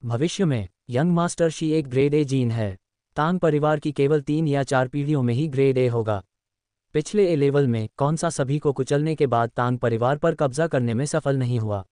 भविष्य में, यंग मास्टर शी एक ग्रेड ए जीन है। तांग परिवार की केवल 3 या 4 पीढ़ियों में ही ग्रेड ए होगा। पिछले ए लेवल में कौन सा सभी को कुचलने के बाद तांग परिवार पर कब्जा करने में सफल नहीं हुआ।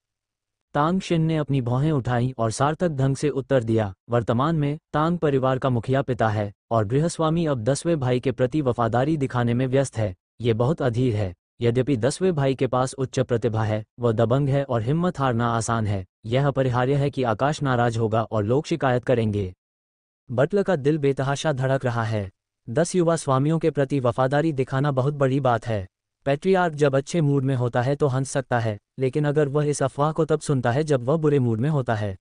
तांग शिन ने अपनी भौहें उठाई और सार्थक ढंग से उत्तर दिया, वर्तमान में तांग परिवार का मुखिया पिता है और गृहस्वामी अब 10वें भाई के प्रति वफादारी दिखाने में व्यस्त है। ये बहुत अधीर है। यद्यपि 10वें भाई के पास उच्च प्रतिभा है, वह दबंग है और हिम्मत हारना आसान है। यह अपरिहार्य है कि आकाश नाराज होगा और लोग शिकायत करेंगे। बटलर का दिल बेतहाशा धड़क रहा है। 10 युवा स्वामियों के प्रति वफादारी दिखाना बहुत बड़ी बात है। पैट्रियार्क जब अच्छे मूड में होता है तो हंस सकता है, लेकिन अगर वह इस अफवाह को तब सुनता है जब वह बुरे मूड में होता है।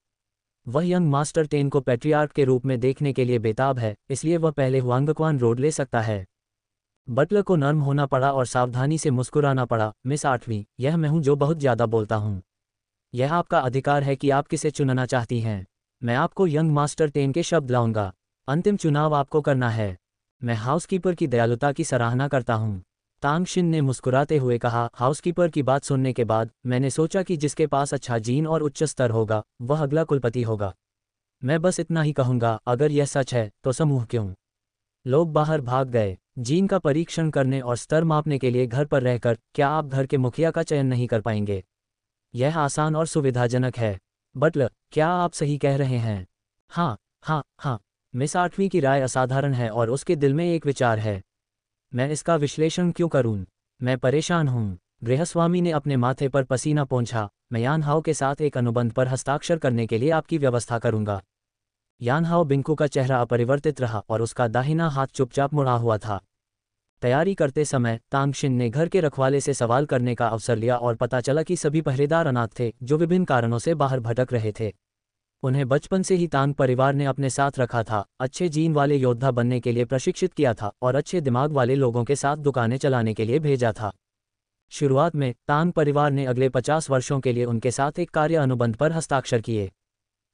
वह यंग मास्टर 10 को पैट्रियार्क के रूप में देखने के लिए बेताब है, इसलिए वह पहले हुआंगक्वान रोड ले सकता है। बटलर को नर्म होना पड़ा और सावधानी से मुस्कुराना पड़ा। मिस 8वीं, यह मैं हूं जो बहुत ज़्यादा बोलता हूं। यह आपका अधिकार है कि आप किसे चुनना चाहती हैं। मैं आपको यंग मास्टर 10 के शब्द लाऊंगा। अंतिम चुनाव आपको करना है। मैं हाउसकीपर की दयालुता की सराहना करता हूं। तांग शिन ने मुस्कुराते हुए कहा, हाउसकीपर की बात सुनने के बाद मैंने सोचा कि जिसके पास अच्छा जीन और उच्च स्तर होगा वह अगला कुलपति होगा। मैं बस इतना ही कहूंगा, अगर यह सच है तो समूह क्यों? लोग बाहर भाग गए। जीन का परीक्षण करने और स्तर मापने के लिए घर पर रहकर क्या आप घर के मुखिया का चयन नहीं कर पाएंगे? यह आसान और सुविधाजनक है। बटलर, क्या आप सही कह रहे हैं? हाँ, हाँ, हाँ। मिस 8वीं की राय असाधारण है और उसके दिल में एक विचार है। मैं इसका विश्लेषण क्यों करूं? मैं परेशान हूं। गृहस्वामी ने अपने माथे पर पसीना पोंछा। मैं यान हाओ के साथ एक अनुबंध पर हस्ताक्षर करने के लिए आपकी व्यवस्था करूंगा। यान हाओ बिंकू का चेहरा अपरिवर्तित रहा और उसका दाहिना हाथ चुपचाप मुड़ा हुआ था। तैयारी करते समय तांग शिन ने घर के रखवाले से सवाल करने का अवसर लिया और पता चला कि सभी पहरेदार अनाथ थे जो विभिन्न कारणों से बाहर भटक रहे थे। उन्हें बचपन से ही तांग परिवार ने अपने साथ रखा था, अच्छे जीन वाले योद्धा बनने के लिए प्रशिक्षित किया था और अच्छे दिमाग वाले लोगों के साथ दुकानें चलाने के लिए भेजा था। शुरुआत में तांग परिवार ने अगले 50 वर्षों के लिए उनके साथ एक कार्य अनुबंध पर हस्ताक्षर किए।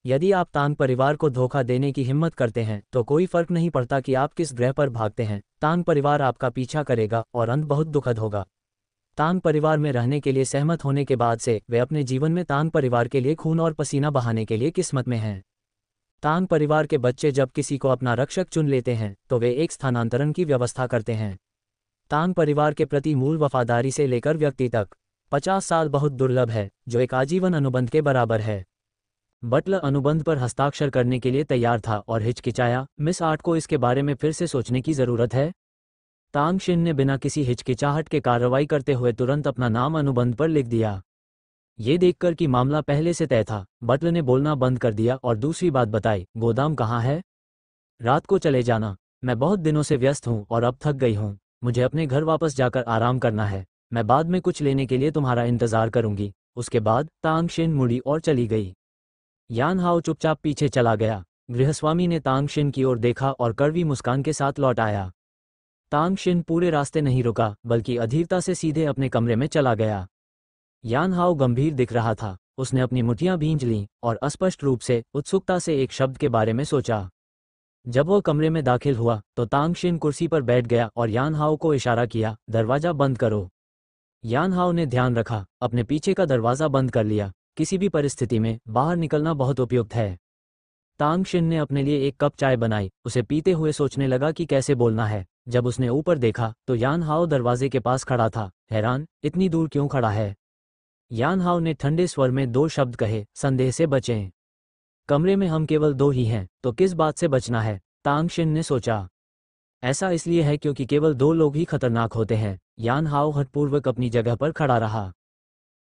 यदि आप तांग परिवार को धोखा देने की हिम्मत करते हैं तो कोई फर्क नहीं पड़ता कि आप किस ग्रह पर भागते हैं, तांग परिवार आपका पीछा करेगा और अंत बहुत दुखद होगा। तांग परिवार में रहने के लिए सहमत होने के बाद से वे अपने जीवन में तांग परिवार के लिए खून और पसीना बहाने के लिए किस्मत में हैं। तांग परिवार के बच्चे जब किसी को अपना रक्षक चुन लेते हैं तो वे एक स्थानांतरण की व्यवस्था करते हैं। तांग परिवार के प्रति मूल वफादारी से लेकर व्यक्ति तक 50 साल बहुत दुर्लभ है, जो एक आजीवन अनुबंध के बराबर है। बटलर अनुबंध पर हस्ताक्षर करने के लिए तैयार था और हिचकिचाया, मिस आर्ट को इसके बारे में फिर से सोचने की जरूरत है। तांग शिन ने बिना किसी हिचकिचाहट के कार्रवाई करते हुए तुरंत अपना नाम अनुबंध पर लिख दिया। ये देखकर कि मामला पहले से तय था, बटलर ने बोलना बंद कर दिया और दूसरी बात बताई, गोदाम कहाँ है? रात को चले जाना। मैं बहुत दिनों से व्यस्त हूँ और अब थक गई हूँ। मुझे अपने घर वापस जाकर आराम करना है। मैं बाद में कुछ लेने के लिए तुम्हारा इंतजार करूंगी। उसके बाद तांग शिन मुड़ी और चली गई। यान हाओ चुपचाप पीछे चला गया। गृहस्वामी ने तांग शिन की ओर देखा और कड़वी मुस्कान के साथ लौट आया। तांग शिन पूरे रास्ते नहीं रुका, बल्कि अधीरता से सीधे अपने कमरे में चला गया। यान हाओ गंभीर दिख रहा था। उसने अपनी मुठियां भींच लीं और अस्पष्ट रूप से उत्सुकता से एक शब्द के बारे में सोचा। जब वह कमरे में दाखिल हुआ तो तांग शिन कुर्सी पर बैठ गया और यान हाओ को इशारा किया, दरवाजा बंद करो। यान हाओ ने ध्यान रखा, अपने पीछे का दरवाजा बंद कर लिया। किसी भी परिस्थिति में बाहर निकलना बहुत उपयुक्त है। तांग शिन ने अपने लिए एक कप चाय बनाई। उसे पीते हुए सोचने लगा कि कैसे बोलना है। जब उसने ऊपर देखा तो यान हाओ दरवाजे के पास खड़ा था, हैरान, इतनी दूर क्यों खड़ा है? यान हाओ ने ठंडे स्वर में दो शब्द कहे, संदेह से बचें। कमरे में हम केवल दो ही हैं, तो किस बात से बचना है? तांग शिन ने सोचा। ऐसा इसलिए है क्योंकि केवल दो लोग ही खतरनाक होते हैं। यान हाओ हठपूर्वक अपनी जगह पर खड़ा रहा।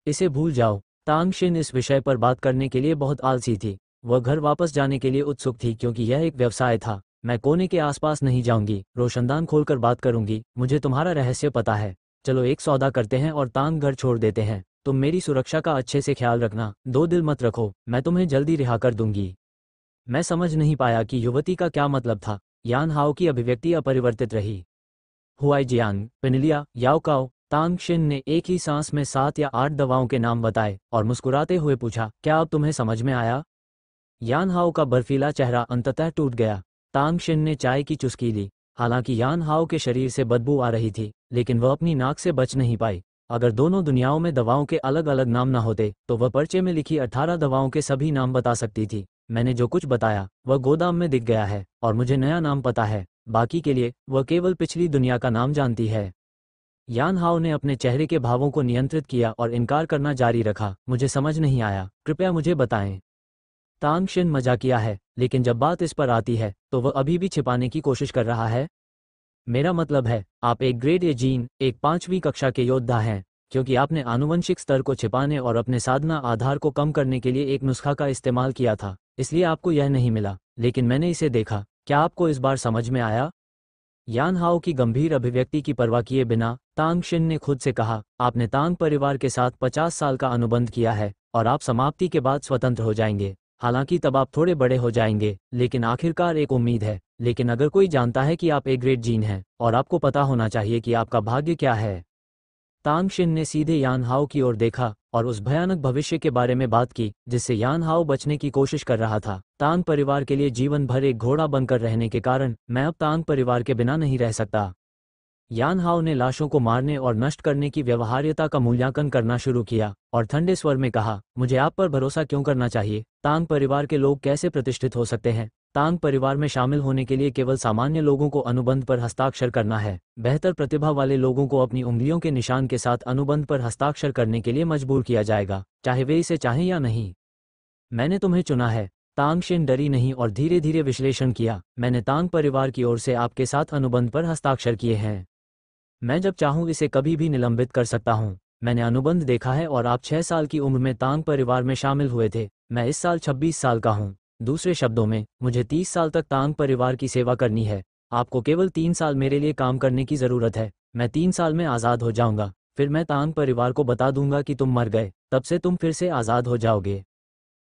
इसे भूल जाओ। तांग शिन इस विषय पर बात करने के लिए बहुत आलसी थी। वह घर वापस जाने के लिए उत्सुक थी क्योंकि यह एक व्यवसाय था। मैं कोने के आसपास नहीं जाऊंगी, रोशनदान खोलकर बात करूंगी। मुझे तुम्हारा रहस्य पता है। चलो एक सौदा करते हैं और तांग घर छोड़ देते हैं। तुम मेरी सुरक्षा का अच्छे से ख्याल रखना, दो दिल मत रखो, मैं तुम्हें जल्दी रिहा कर दूंगी। मैं समझ नहीं पाया कि युवती का क्या मतलब था। यान हाओ की अभिव्यक्ति अपरिवर्तित रही। हुआई जियांग, पेनिलिया, याओकाओ। तांग शिन ने एक ही सांस में 7 या 8 दवाओं के नाम बताए और मुस्कुराते हुए पूछा, क्या अब तुम्हें समझ में आया? यान हाओ का बर्फीला चेहरा अंततः टूट गया। तांग शिन ने चाय की चुस्की ली। हालांकि यान हाओ के शरीर से बदबू आ रही थी, लेकिन वह अपनी नाक से बच नहीं पाई। अगर दोनों दुनियाओं में दवाओं के अलग अलग नाम न होते तो वह पर्चे में लिखी 18 दवाओं के सभी नाम बता सकती थी। मैंने जो कुछ बताया वह गोदाम में दिख गया है और मुझे नया नाम पता है। बाकी के लिए वह केवल पिछली दुनिया का नाम जानती है। यान हाओ ने अपने चेहरे के भावों को नियंत्रित किया और इनकार करना जारी रखा, मुझे समझ नहीं आया, कृपया मुझे बताएं। तांग शिन मजाकिया है, लेकिन जब बात इस पर आती है तो वह अभी भी छिपाने की कोशिश कर रहा है। मेरा मतलब है, आप एक ग्रेड ए जीन, एक 5वीं कक्षा के योद्धा हैं। क्योंकि आपने आनुवंशिक स्तर को छिपाने और अपने साधना आधार को कम करने के लिए एक नुस्खा का इस्तेमाल किया था, इसलिए आपको यह नहीं मिला। लेकिन मैंने इसे देखा। क्या आपको इस बार समझ में आया? यान हाओ की गंभीर अभिव्यक्ति की परवाह किए बिना तांग शिन ने खुद से कहा, आपने तांग परिवार के साथ 50 साल का अनुबंध किया है और आप समाप्ति के बाद स्वतंत्र हो जाएंगे। हालांकि तब आप थोड़े बड़े हो जाएंगे, लेकिन आखिरकार एक उम्मीद है। लेकिन अगर कोई जानता है कि आप एक ग्रेड जीन हैं और आपको पता होना चाहिए कि आपका भाग्य क्या है। तांग शिन ने सीधे यान हाओ की ओर देखा और उस भयानक भविष्य के बारे में बात की जिससे यान हाओ बचने की कोशिश कर रहा था। तांग परिवार के लिए जीवन भर एक घोड़ा बनकर रहने के कारण मैं अब तांग परिवार के बिना नहीं रह सकता। यान हाओ ने लाशों को मारने और नष्ट करने की व्यवहार्यता का मूल्यांकन करना शुरू किया और ठंडे स्वर में कहा, मुझे आप पर भरोसा क्यों करना चाहिए? तांग परिवार के लोग कैसे प्रतिष्ठित हो सकते हैं? तांग परिवार में शामिल होने के लिए केवल सामान्य लोगों को अनुबंध पर हस्ताक्षर करना है। बेहतर प्रतिभा वाले लोगों को अपनी उंगलियों के निशान के साथ अनुबंध पर हस्ताक्षर करने के लिए मजबूर किया जाएगा, चाहे वे इसे चाहें या नहीं। मैंने तुम्हें चुना है। तांग शिन डरी नहीं और धीरे धीरे विश्लेषण किया, मैंने तांग परिवार की ओर से आपके साथ अनुबंध पर हस्ताक्षर किए हैं। मैं जब चाहूं इसे कभी भी निलंबित कर सकता हूं। मैंने अनुबंध देखा है और आप 6 साल की उम्र में तांग परिवार में शामिल हुए थे। मैं इस साल 26 साल का हूं। दूसरे शब्दों में, मुझे 30 साल तक तांग परिवार की सेवा करनी है। आपको केवल 3 साल मेरे लिए काम करने की ज़रूरत है। मैं 3 साल में आज़ाद हो जाऊंगा। फिर मैं तांग परिवार को बता दूंगा कि तुम मर गए, तब से तुम फिर से आज़ाद हो जाओगे।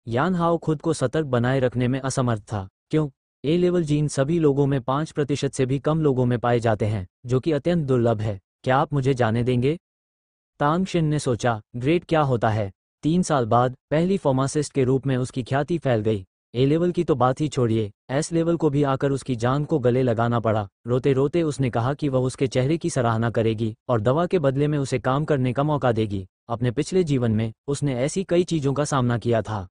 यान हाओ खुद को सतर्क बनाए रखने में असमर्थ था। क्यों? ए लेवल जीन सभी लोगों में 5% से भी कम लोगों में पाए जाते हैं, जो कि अत्यंत दुर्लभ है। क्या आप मुझे जाने देंगे? तांग शिन ने सोचा, ग्रेड क्या होता है? 3 साल बाद पहली फार्मासिस्ट के रूप में उसकी ख्याति फैल गई। ए लेवल की तो बात ही छोड़िए, एस लेवल को भी आकर उसकी जान को गले लगाना पड़ा। रोते रोते उसने कहा कि वह उसके चेहरे की सराहना करेगी और दवा के बदले में उसे काम करने का मौका देगी। अपने पिछले जीवन में उसने ऐसी कई चीजों का सामना किया था।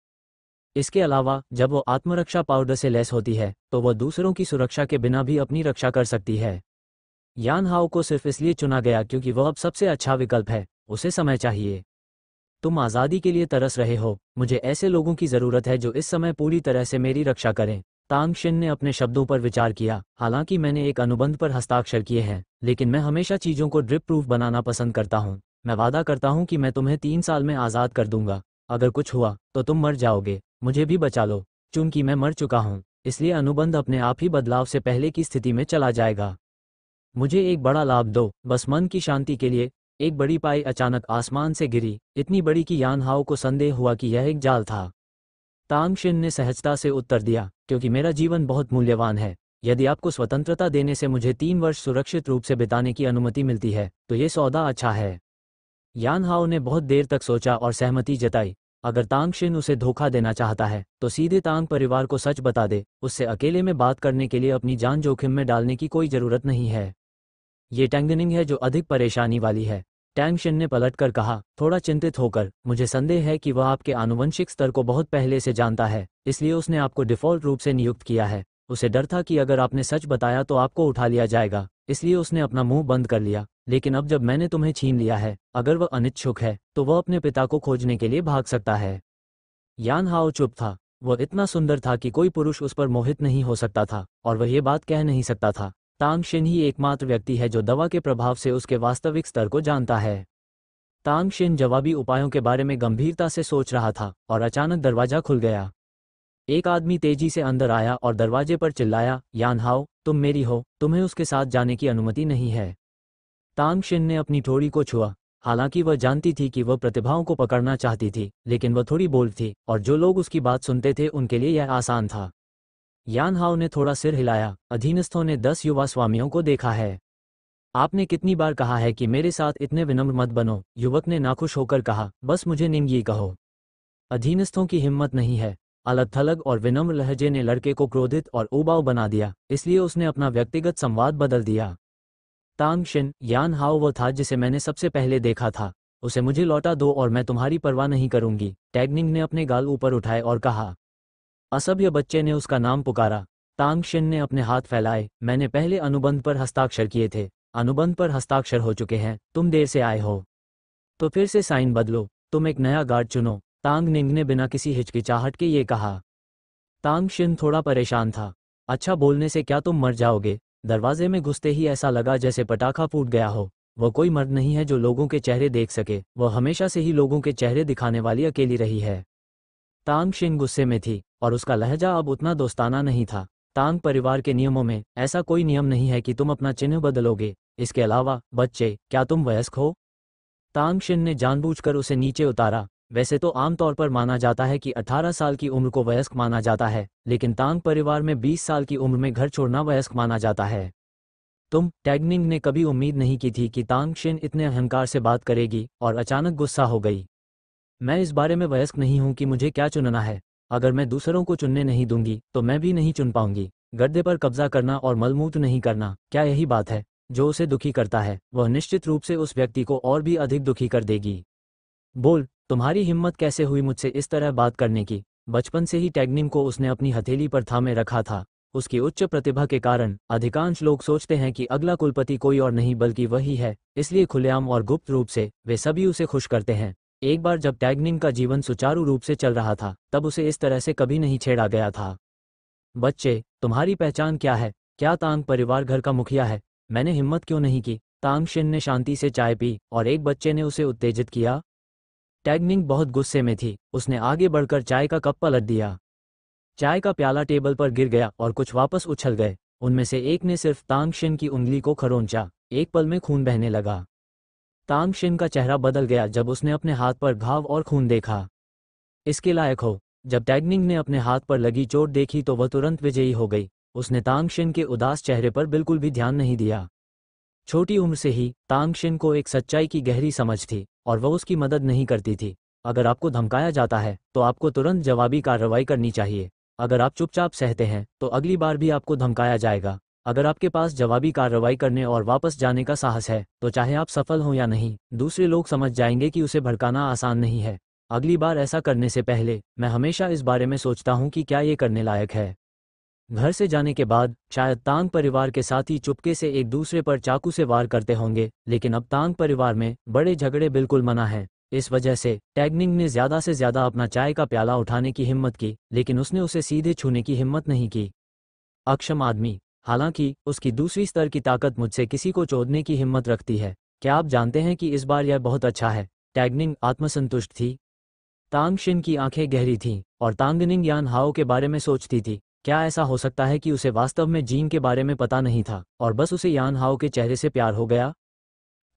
इसके अलावा जब वो आत्मरक्षा पाउडर से लैस होती है तो वह दूसरों की सुरक्षा के बिना भी अपनी रक्षा कर सकती है। यान हाओ को सिर्फ इसलिए चुना गया क्योंकि वह अब सबसे अच्छा विकल्प है। उसे समय चाहिए। तुम आज़ादी के लिए तरस रहे हो, मुझे ऐसे लोगों की ज़रूरत है जो इस समय पूरी तरह से मेरी रक्षा करें। तांग शिन ने अपने शब्दों पर विचार किया। हालांकि मैंने एक अनुबंध पर हस्ताक्षर किए हैं, लेकिन मैं हमेशा चीज़ों को ड्रिप प्रूफ बनाना पसंद करता हूँ। मैं वादा करता हूँ कि मैं तुम्हें 3 साल में आज़ाद कर दूंगा। अगर कुछ हुआ तो तुम मर जाओगे, मुझे भी बचा लो। चूंकि मैं मर चुका हूँ, इसलिए अनुबंध अपने आप ही बदलाव से पहले की स्थिति में चला जाएगा। मुझे एक बड़ा लाभ दो, बस मन की शांति के लिए। एक बड़ी पाई अचानक आसमान से गिरी, इतनी बड़ी कि यान हाओ को संदेह हुआ कि यह एक जाल था। तांग शिन ने सहजता से उत्तर दिया, क्योंकि मेरा जीवन बहुत मूल्यवान है। यदि आपको स्वतंत्रता देने से मुझे 3 वर्ष सुरक्षित रूप से बिताने की अनुमति मिलती है तो ये सौदा अच्छा है। यान हाओ ने बहुत देर तक सोचा और सहमति जताई। अगर तांग शिन उसे धोखा देना चाहता है तो सीधे तांग परिवार को सच बता दे। उससे अकेले में बात करने के लिए अपनी जान जोखिम में डालने की कोई जरूरत नहीं है। ये टैंगनिंग है जो अधिक परेशानी वाली है। टैंग शिन ने पलटकर कहा, थोड़ा चिंतित होकर, मुझे संदेह है कि वह आपके आनुवंशिक स्तर को बहुत पहले से जानता है, इसलिए उसने आपको डिफ़ॉल्ट रूप से नियुक्त किया है। उसे डर था कि अगर आपने सच बताया तो आपको उठा लिया जाएगा, इसलिए उसने अपना मुंह बंद कर लिया। लेकिन अब जब मैंने तुम्हें छीन लिया है, अगर वह अनिच्छुक है तो वह अपने पिता को खोजने के लिए भाग सकता है। यान हाओ चुप था। वह इतना सुंदर था कि कोई पुरुष उस पर मोहित नहीं हो सकता था, और वह ये बात कह नहीं सकता था। तांग शिन ही एकमात्र व्यक्ति है जो दवा के प्रभाव से उसके वास्तविक स्तर को जानता है। तांग शिन जवाबी उपायों के बारे में गंभीरता से सोच रहा था और अचानक दरवाजा खुल गया। एक आदमी तेजी से अंदर आया और दरवाजे पर चिल्लाया, यान हाओ, तुम मेरी हो, तुम्हें उसके साथ जाने की अनुमति नहीं है। तांग शिन ने अपनी ठोड़ी को छुआ। हालांकि वह जानती थी कि वह प्रतिभाओं को पकड़ना चाहती थी, लेकिन वह थोड़ी बोल्ड थी और जो लोग उसकी बात सुनते थे उनके लिए यह आसान था। यान हाओ ने थोड़ा सिर हिलाया। अधीनस्थों ने 10 युवा स्वामियों को देखा है। आपने कितनी बार कहा है कि मेरे साथ इतने विनम्र मत बनो, युवक ने नाखुश होकर कहा, बस मुझे निंगी कहो। अधीनस्थों की हिम्मत नहीं है। अलग थलग और विनम्र लहजे ने लड़के को क्रोधित और उबाऊ बना दिया, इसलिए उसने अपना व्यक्तिगत संवाद बदल दिया। तांग शिन, यान हाओ वो था जिसे मैंने सबसे पहले देखा था। उसे मुझे लौटा दो और मैं तुम्हारी परवाह नहीं करूंगी। टैगनिंग ने अपने गाल ऊपर उठाए और कहा। असभ्य बच्चे ने उसका नाम पुकारा। तांग शिन ने अपने हाथ फैलाए। मैंने पहले अनुबंध पर हस्ताक्षर किए थे। अनुबंध पर हस्ताक्षर हो चुके हैं, तुम देर से आए हो तो फिर से साइन बदलो। तुम एक नया गार्ड चुनो। तांग निंग ने बिना किसी हिचकिचाहट के ये कहा। तांग शिन थोड़ा परेशान था। अच्छा, बोलने से क्या तुम मर जाओगे? दरवाजे में घुसते ही ऐसा लगा जैसे पटाखा फूट गया हो। वह कोई मर्द नहीं है जो लोगों के चेहरे देख सके। वह हमेशा से ही लोगों के चेहरे दिखाने वाली अकेली रही है। तांग शिन गुस्से में थी और उसका लहजा अब उतना दोस्ताना नहीं था। तांग परिवार के नियमों में ऐसा कोई नियम नहीं है कि तुम अपना चिन्ह बदलोगे। इसके अलावा, बच्चे, क्या तुम वयस्क हो? तांग शिन ने जानबूझकर उसे नीचे उतारा। वैसे तो आमतौर पर माना जाता है कि 18 साल की उम्र को वयस्क माना जाता है, लेकिन तांग परिवार में 20 साल की उम्र में घर छोड़ना वयस्क माना जाता है। टैगनिंग ने कभी उम्मीद नहीं की थी कि तांग शिन इतने अहंकार से बात करेगी और अचानक गुस्सा हो गई। मैं इस बारे में वयस्क नहीं हूं कि मुझे क्या चुनना है। अगर मैं दूसरों को चुनने नहीं दूंगी तो मैं भी नहीं चुन पाऊंगी। गड्ढे पर कब्जा करना और मलमूत्र नहीं करना, क्या यही बात है जो उसे दुखी करता है? वह निश्चित रूप से उस व्यक्ति को और भी अधिक दुखी कर देगी। बोल, तुम्हारी हिम्मत कैसे हुई मुझसे इस तरह बात करने की? बचपन से ही टैगनिंग को उसने अपनी हथेली पर थामे रखा था। उसकी उच्च प्रतिभा के कारण अधिकांश लोग सोचते हैं कि अगला कुलपति कोई और नहीं बल्कि वही है, इसलिए खुलेआम और गुप्त रूप से वे सभी उसे खुश करते हैं। एक बार जब टैगनिंग का जीवन सुचारू रूप से चल रहा था तब उसे इस तरह से कभी नहीं छेड़ा गया था। बच्चे, तुम्हारी पहचान क्या है? क्या तांग परिवार घर का मुखिया है? मैंने हिम्मत क्यों नहीं की? तांग शिन ने शांति से चाय पी और एक बच्चे ने उसे उत्तेजित किया। टैगनिंग बहुत गुस्से में थी। उसने आगे बढ़कर चाय का कप पलट दिया। चाय का प्याला टेबल पर गिर गया और कुछ वापस उछल गए। उनमें से एक ने सिर्फ तांग शिन की उंगली को खरोंचा। एक पल में खून बहने लगा। तांग शिन का चेहरा बदल गया जब उसने अपने हाथ पर घाव और खून देखा। इसके लायक हो। जब टैगनिंग ने अपने हाथ पर लगी चोट देखी तो वह तुरंत विजयी हो गई। उसने तांग शिन के उदास चेहरे पर बिल्कुल भी ध्यान नहीं दिया। छोटी उम्र से ही तांग शिन को एक सच्चाई की गहरी समझ थी और वह उसकी मदद नहीं करती थी। अगर आपको धमकाया जाता है तो आपको तुरंत जवाबी कार्रवाई करनी चाहिए। अगर आप चुपचाप सहते हैं तो अगली बार भी आपको धमकाया जाएगा। अगर आपके पास जवाबी कार्रवाई करने और वापस जाने का साहस है तो चाहे आप सफल हों या नहीं, दूसरे लोग समझ जाएंगे कि उसे भड़काना आसान नहीं है। अगली बार ऐसा करने से पहले मैं हमेशा इस बारे में सोचता हूँ कि क्या ये करने लायक है। घर से जाने के बाद शायद तांग परिवार के साथी चुपके से एक दूसरे पर चाकू से वार करते होंगे, लेकिन अब तांग परिवार में बड़े झगड़े बिल्कुल मना है। इस वजह से टैगनिंग ने ज़्यादा से ज़्यादा अपना चाय का प्याला उठाने की हिम्मत की, लेकिन उसने उसे सीधे छूने की हिम्मत नहीं की। अक्षम आदमी, हालांकि उसकी दूसरी स्तर की ताकत मुझसे किसी को चोदने की हिम्मत रखती है। क्या आप जानते हैं कि इस बार यह बहुत अच्छा है? टैगनिंग आत्मसंतुष्ट थी। तांग शिन की आंखें गहरी थीं और तांगनिंग यान हाओ के बारे में सोचती थी। क्या ऐसा हो सकता है कि उसे वास्तव में जीन के बारे में पता नहीं था और बस उसे यान हाओ के चेहरे से प्यार हो गया?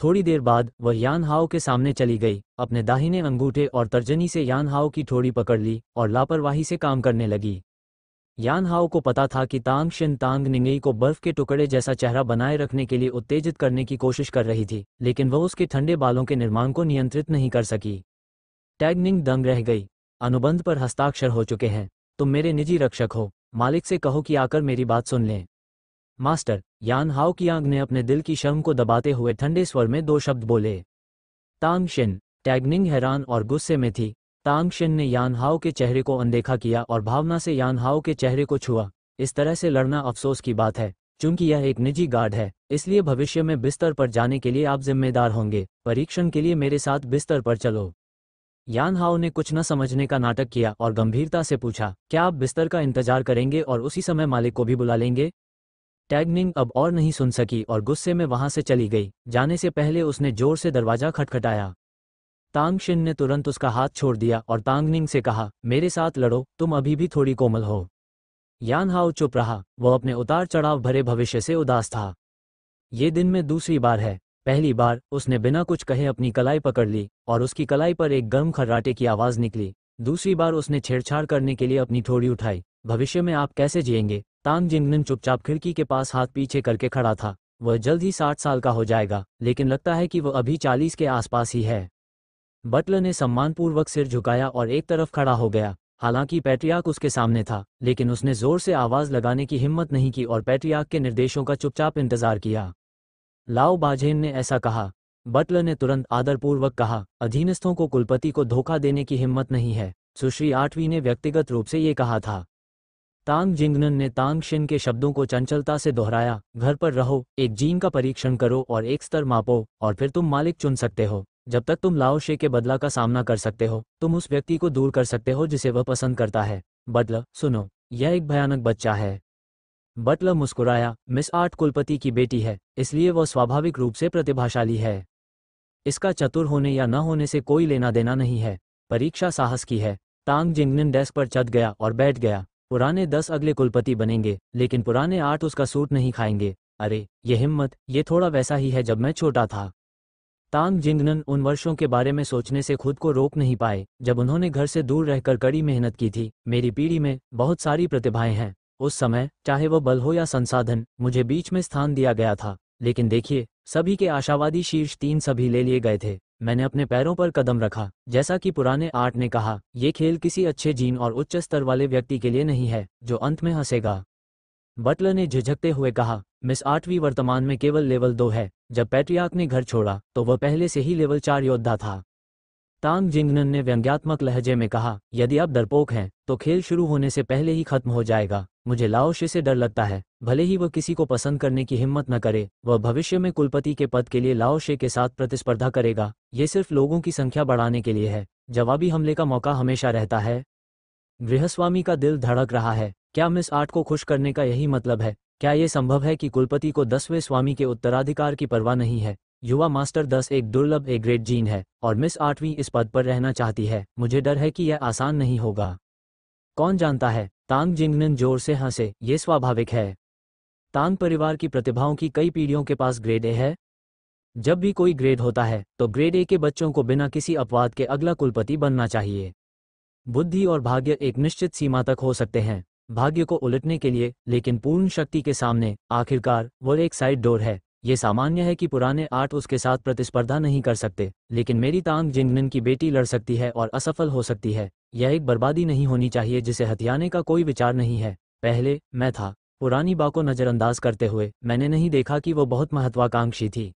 थोड़ी देर बाद वह यान हाओ के सामने चली गई, अपने दाहिने अंगूठे और तर्जनी से यान हाओ की ठोड़ी पकड़ ली और लापरवाही से काम करने लगी। यान हाओ को पता था कि तांग शिन तांग निंगई को बर्फ के टुकड़े जैसा चेहरा बनाए रखने के लिए उत्तेजित करने की कोशिश कर रही थी, लेकिन वह उसके ठंडे बालों के निर्माण को नियंत्रित नहीं कर सकी। टैगनिंग दंग रह गई। अनुबंध पर हस्ताक्षर हो चुके हैं। तुम मेरे निजी रक्षक हो। मालिक से कहो कि आकर मेरी बात सुन लें। मास्टर, यान हाओ कियांग ने अपने दिल की शर्म को दबाते हुए ठंडे स्वर में 2 शब्द बोले। तांग शिन। टैगनिंग हैरान और गुस्से में थी। तांग शिन ने यान हाओ के चेहरे को अनदेखा किया और भावना से यान हाओ के चेहरे को छुआ। इस तरह से लड़ना अफसोस की बात है। चूंकि यह एक निजी गार्ड है, इसलिए भविष्य में बिस्तर पर जाने के लिए आप जिम्मेदार होंगे। परीक्षण के लिए मेरे साथ बिस्तर पर चलो। यान हाओ ने कुछ न समझने का नाटक किया और गंभीरता से पूछा, क्या आप बिस्तर का इंतजार करेंगे और उसी समय मालिक को भी बुला लेंगे? टैगनिंग अब और नहीं सुन सकी और गुस्से में वहां से चली गई। जाने से पहले उसने जोर से दरवाजा खटखटाया। तांग शिन ने तुरंत उसका हाथ छोड़ दिया और तांगनिंग से कहा, मेरे साथ लड़ो, तुम अभी भी थोड़ी कोमल हो। यान हाओ चुप रहा। वह अपने उतार चढ़ाव भरे भविष्य से उदास था। ये दिन में दूसरी बार है। पहली बार उसने बिना कुछ कहे अपनी कलाई पकड़ ली और उसकी कलाई पर एक गर्म खर्राटे की आवाज निकली। दूसरी बार उसने छेड़छाड़ करने के लिए अपनी ठोड़ी उठाई। भविष्य में आप कैसे जिएंगे? तांग जिंगनन चुपचाप खिड़की के पास हाथ पीछे करके खड़ा था। वह जल्द ही 60 साल का हो जाएगा, लेकिन लगता है कि वह अभी 40 के आसपास ही है। बटलर ने सम्मानपूर्वक सिर झुकाया और एक तरफ खड़ा हो गया। हालांकि पैट्रियार्क उसके सामने था, लेकिन उसने जोर से आवाज लगाने की हिम्मत नहीं की और पैट्रियार्क के निर्देशों का चुपचाप इंतजार किया। लाओ बाझेन ने ऐसा कहा। बटलर ने तुरंत आदरपूर्वक कहा, अधीनस्थों को कुलपति को धोखा देने की हिम्मत नहीं है। सुश्री आठवीं ने व्यक्तिगत रूप से ये कहा था। तांग जिंगनन ने तांग शिन के शब्दों को चंचलता से दोहराया, घर पर रहो, एक जीन का परीक्षण करो और एक स्तर मापो, और फिर तुम मालिक चुन सकते हो। जब तक तुम लाओ शे के बदला का सामना कर सकते हो, तुम उस व्यक्ति को दूर कर सकते हो जिसे वह पसंद करता है। बटलर, सुनो, यह एक भयानक बच्चा है। बटलर मुस्कुराया, मिस आर्ट कुलपति की बेटी है, इसलिए वह स्वाभाविक रूप से प्रतिभाशाली है। इसका चतुर होने या न होने से कोई लेना देना नहीं है। परीक्षा साहस की है। तांग जिंगनन डेस्क पर चढ़ गया और बैठ गया। पुराने 10 अगले कुलपति बनेंगे, लेकिन पुराने 8 उसका सूट नहीं खाएंगे। अरे ये हिम्मत, ये थोड़ा वैसा ही है जब मैं छोटा था। तांग जिंगनन उन वर्षों के बारे में सोचने से खुद को रोक नहीं पाए जब उन्होंने घर से दूर रहकर कड़ी मेहनत की थी। मेरी पीढ़ी में बहुत सारी प्रतिभाएं हैं। उस समय, चाहे वह बल हो या संसाधन, मुझे बीच में स्थान दिया गया था। लेकिन देखिए, सभी के आशावादी शीर्ष 3 सभी ले लिए गए थे। मैंने अपने पैरों पर कदम रखा। जैसा कि पुराने 8 ने कहा, ये खेल किसी अच्छे जीन और उच्च स्तर वाले व्यक्ति के लिए नहीं है, जो अंत में हंसेगा। बटलर ने झिझकते हुए कहा, मिस आठवीं वर्तमान में केवल लेवल 2 है। जब पैट्रियार्क ने घर छोड़ा तो वह पहले से ही लेवल 4 योद्धा था। तांग जिंगनन ने व्यंग्यात्मक लहजे में कहा, यदि आप डरपोक हैं तो खेल शुरू होने से पहले ही खत्म हो जाएगा। मुझे लाओ शे से डर लगता है। भले ही वह किसी को पसंद करने की हिम्मत न करे, वह भविष्य में कुलपति के पद के लिए लाओ शे के साथ प्रतिस्पर्धा करेगा। ये सिर्फ लोगों की संख्या बढ़ाने के लिए है। जवाबी हमले का मौका हमेशा रहता है। गृहस्वामी का दिल धड़क रहा है। क्या मिस आर्ट को खुश करने का यही मतलब है? क्या ये संभव है कि कुलपति को 10वें स्वामी के उत्तराधिकार की परवाह नहीं है? युवा मास्टर 10 एक दुर्लभ ए ग्रेड जीन है और मिस आठवीं इस पद पर रहना चाहती है। मुझे डर है कि यह आसान नहीं होगा। कौन जानता है? तांग जिंगनन जोर से हंसे, ये स्वाभाविक है। तांग परिवार की प्रतिभाओं की कई पीढ़ियों के पास ग्रेड ए है। जब भी कोई ग्रेड होता है तो ग्रेड ए के बच्चों को बिना किसी अपवाद के अगला कुलपति बनना चाहिए। बुद्धि और भाग्य एक निश्चित सीमा तक हो सकते हैं, भाग्य को उलटने के लिए, लेकिन पूर्ण शक्ति के सामने आखिरकार वो एक साइड डोर है। ये सामान्य है कि पुराने 8 उसके साथ प्रतिस्पर्धा नहीं कर सकते, लेकिन मेरी तांग जिंगनन की बेटी लड़ सकती है और असफल हो सकती है। यह एक बर्बादी नहीं होनी चाहिए जिसे हथियाने का कोई विचार नहीं है। पहले मैं था। पुरानी बा को नज़रअंदाज करते हुए मैंने नहीं देखा कि वो बहुत महत्वाकांक्षी थी।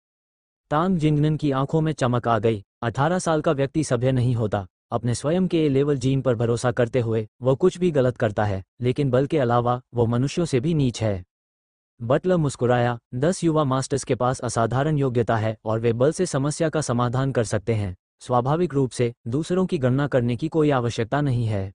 तांग जिंगनन की आंखों में चमक आ गई। 18 साल का व्यक्ति सभ्य नहीं होता। अपने स्वयं के ए लेवल जीन पर भरोसा करते हुए वो कुछ भी गलत करता है, लेकिन बल के अलावा वो मनुष्यों से भी नीच है। बटलर मुस्कुराया। 10 युवा मास्टर्स के पास असाधारण योग्यता है और वे बल से समस्या का समाधान कर सकते हैं। स्वाभाविक रूप से दूसरों की गणना करने की कोई आवश्यकता नहीं है।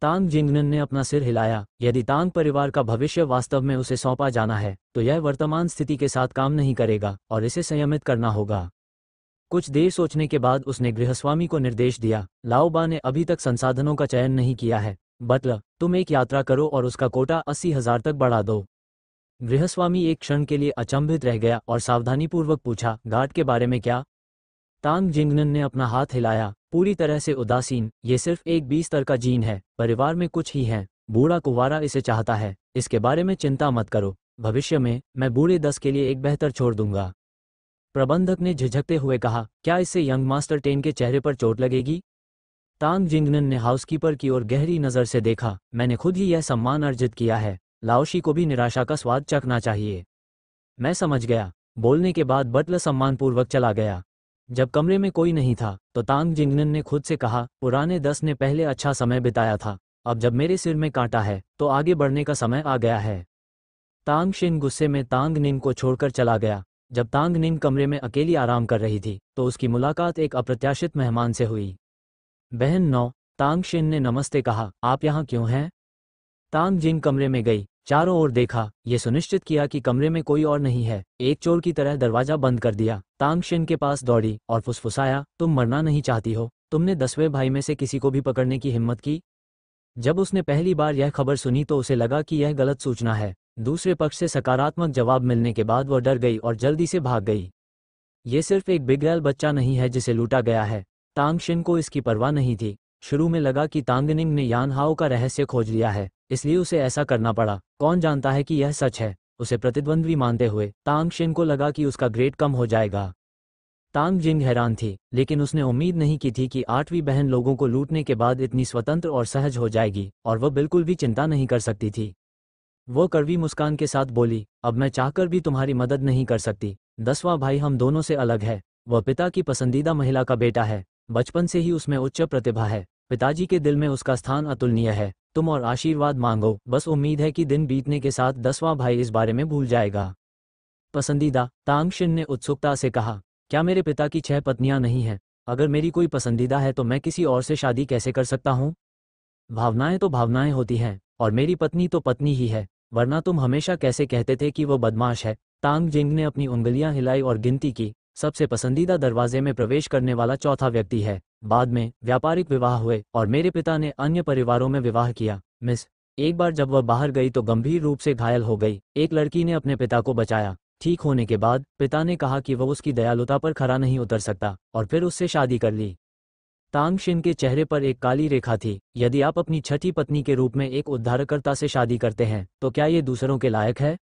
तांग जिंगनन ने अपना सिर हिलाया। यदि तांग परिवार का भविष्य वास्तव में उसे सौंपा जाना है तो यह वर्तमान स्थिति के साथ काम नहीं करेगा और इसे संयमित करना होगा। कुछ देर सोचने के बाद उसने गृहस्वामी को निर्देश दिया, लाओबा ने अभी तक संसाधनों का चयन नहीं किया है। बटलर, तुम एक यात्रा करो और उसका कोटा 80,000 तक बढ़ा दो। गृहस्वामी एक क्षण के लिए अचंभित रह गया और सावधानीपूर्वक पूछा, गार्ड के बारे में क्या? तांग जिंगनन ने अपना हाथ हिलाया, पूरी तरह से उदासीन। ये सिर्फ एक 20 स्तर का जीन है, परिवार में कुछ ही है। बूढ़ा कुंवारा इसे चाहता है, इसके बारे में चिंता मत करो। भविष्य में मैं बूढ़े 10 के लिए एक बेहतर छोड़ दूंगा। प्रबंधक ने झिझकते हुए कहा, क्या इससे यंग मास्टर 10 के चेहरे पर चोट लगेगी? तांग जिंगनन ने हाउसकीपर की ओर गहरी नज़र से देखा, मैंने खुद ही यह सम्मान अर्जित किया है। लाओशी को भी निराशा का स्वाद चखना चाहिए। मैं समझ गया। बोलने के बाद बटलर सम्मानपूर्वक चला गया। जब कमरे में कोई नहीं था तो तांग जिंगनन ने खुद से कहा, पुराने 10 ने पहले अच्छा समय बिताया था, अब जब मेरे सिर में कांटा है तो आगे बढ़ने का समय आ गया है। तांग शिन गुस्से में तांग निन को छोड़कर चला गया। जब तांग निन कमरे में अकेली आराम कर रही थी तो उसकी मुलाकात एक अप्रत्याशित मेहमान से हुई। बहन 9, तांग शिन ने नमस्ते कहा, आप यहाँ क्यों हैं? तांग जिन कमरे में गई, चारों ओर देखा, ये सुनिश्चित किया कि कमरे में कोई और नहीं है। एक चोर की तरह दरवाजा बंद कर दिया। तांग शिन के पास दौड़ी और फुसफुसाया, तुम मरना नहीं चाहती हो? तुमने 10वें भाई में से किसी को भी पकड़ने की हिम्मत की? जब उसने पहली बार यह खबर सुनी तो उसे लगा कि यह गलत सूचना है। दूसरे पक्ष से सकारात्मक जवाब मिलने के बाद वह डर गई और जल्दी से भाग गई। ये सिर्फ एक बिगड़ैल बच्चा नहीं है जिसे लूटा गया है। तांग शिन को इसकी परवाह नहीं थी। शुरू में लगा कि तांगनिंग ने यान हाओ का रहस्य खोज लिया है, इसलिए उसे ऐसा करना पड़ा। कौन जानता है कि यह सच है? उसे प्रतिद्वंद्वी मानते हुए तांग शिन को लगा कि उसका ग्रेड कम हो जाएगा। तांग जिंग हैरान थी, लेकिन उसने उम्मीद नहीं की थी कि 8वीं बहन लोगों को लूटने के बाद इतनी स्वतंत्र और सहज हो जाएगी, और वह बिल्कुल भी चिंता नहीं कर सकती थी। वो कड़वी मुस्कान के साथ बोली, अब मैं चाहकर भी तुम्हारी मदद नहीं कर सकती। 10वां भाई हम दोनों से अलग है। वह पिता की पसंदीदा महिला का बेटा है। बचपन से ही उसमें उच्च प्रतिभा है। पिताजी के दिल में उसका स्थान अतुलनीय है। तुम और आशीर्वाद मांगो, बस उम्मीद है कि दिन बीतने के साथ 10वां भाई इस बारे में भूल जाएगा। पसंदीदा? तांग शिन ने उत्सुकता से कहा, क्या मेरे पिता की 6 पत्नियां नहीं हैं? अगर मेरी कोई पसंदीदा है तो मैं किसी और से शादी कैसे कर सकता हूँ? भावनाएं तो भावनाएं होती हैं, और मेरी पत्नी तो पत्नी ही है, वरना तुम हमेशा कैसे कहते थे कि वो बदमाश है? तांग जिंग ने अपनी उंगलियां हिलाई और गिनती की। सबसे पसंदीदा दरवाजे में प्रवेश करने वाला चौथा व्यक्ति है। बाद में व्यापारिक विवाह हुए और मेरे पिता ने अन्य परिवारों में विवाह किया। मिस, एक बार जब वह बाहर गई तो गंभीर रूप से घायल हो गई। एक लड़की ने अपने पिता को बचाया। ठीक होने के बाद पिता ने कहा कि वह उसकी दयालुता पर खरा नहीं उतर सकता, और फिर उससे शादी कर ली। तांग शिन के चेहरे पर एक काली रेखा थी। यदि आप अपनी छठी पत्नी के रूप में एक उद्धारकर्ता से शादी करते हैं तो क्या ये दूसरों के लायक है?